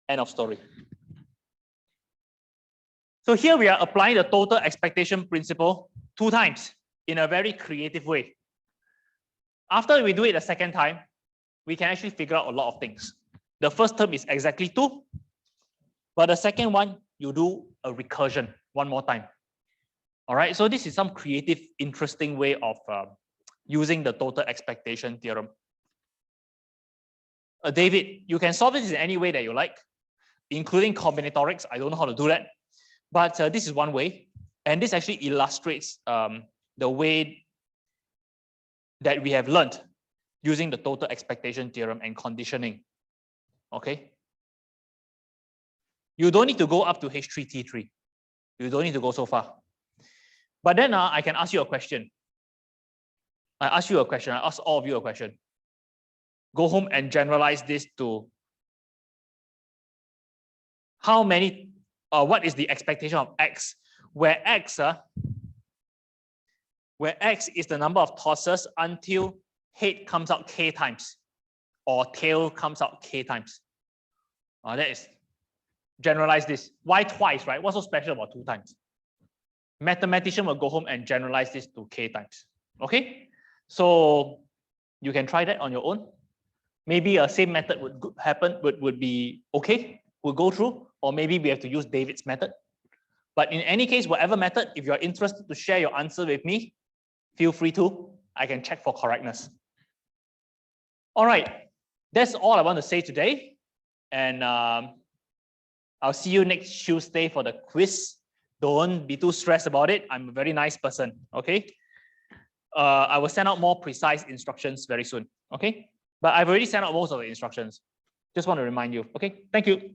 End of story. So here we are applying the total expectation principle 2 times in a very creative way. After we do it the second time, we can actually figure out a lot of things. The first term is exactly 2, but the second one, you do a recursion 1 more time. All right, so this is some creative, interesting way of using the total expectation theorem. David, you can solve this in any way that you like, including combinatorics. I don't know how to do that, but this is one way. And this actually illustrates the way that we have learned using the total expectation theorem and conditioning. Okay. You don't need to go up to H3, T3. You don't need to go so far. But then I can ask you a question. I ask you a question. I ask all of you a question. Go home and generalize this to how many, what is the expectation of X, where X is the number of tosses until head comes out K times or tail comes out K times. That is, generalize this. Why twice, right? What's so special about 2 times? Mathematician will go home and generalize this to K times. Okay? So you can try that on your own. Maybe a same method would happen, would be okay, would go through, or maybe we have to use David's method. But in any case, whatever method, if you're interested to share your answer with me, feel free to. I can check for correctness. All right, that's all I want to say today. And I'll see you next Tuesday for the quiz. Don't be too stressed about it. I'm a very nice person, okay? I will send out more precise instructions very soon, okay? But I've already sent out most of the instructions. Just want to remind you, okay? Thank you.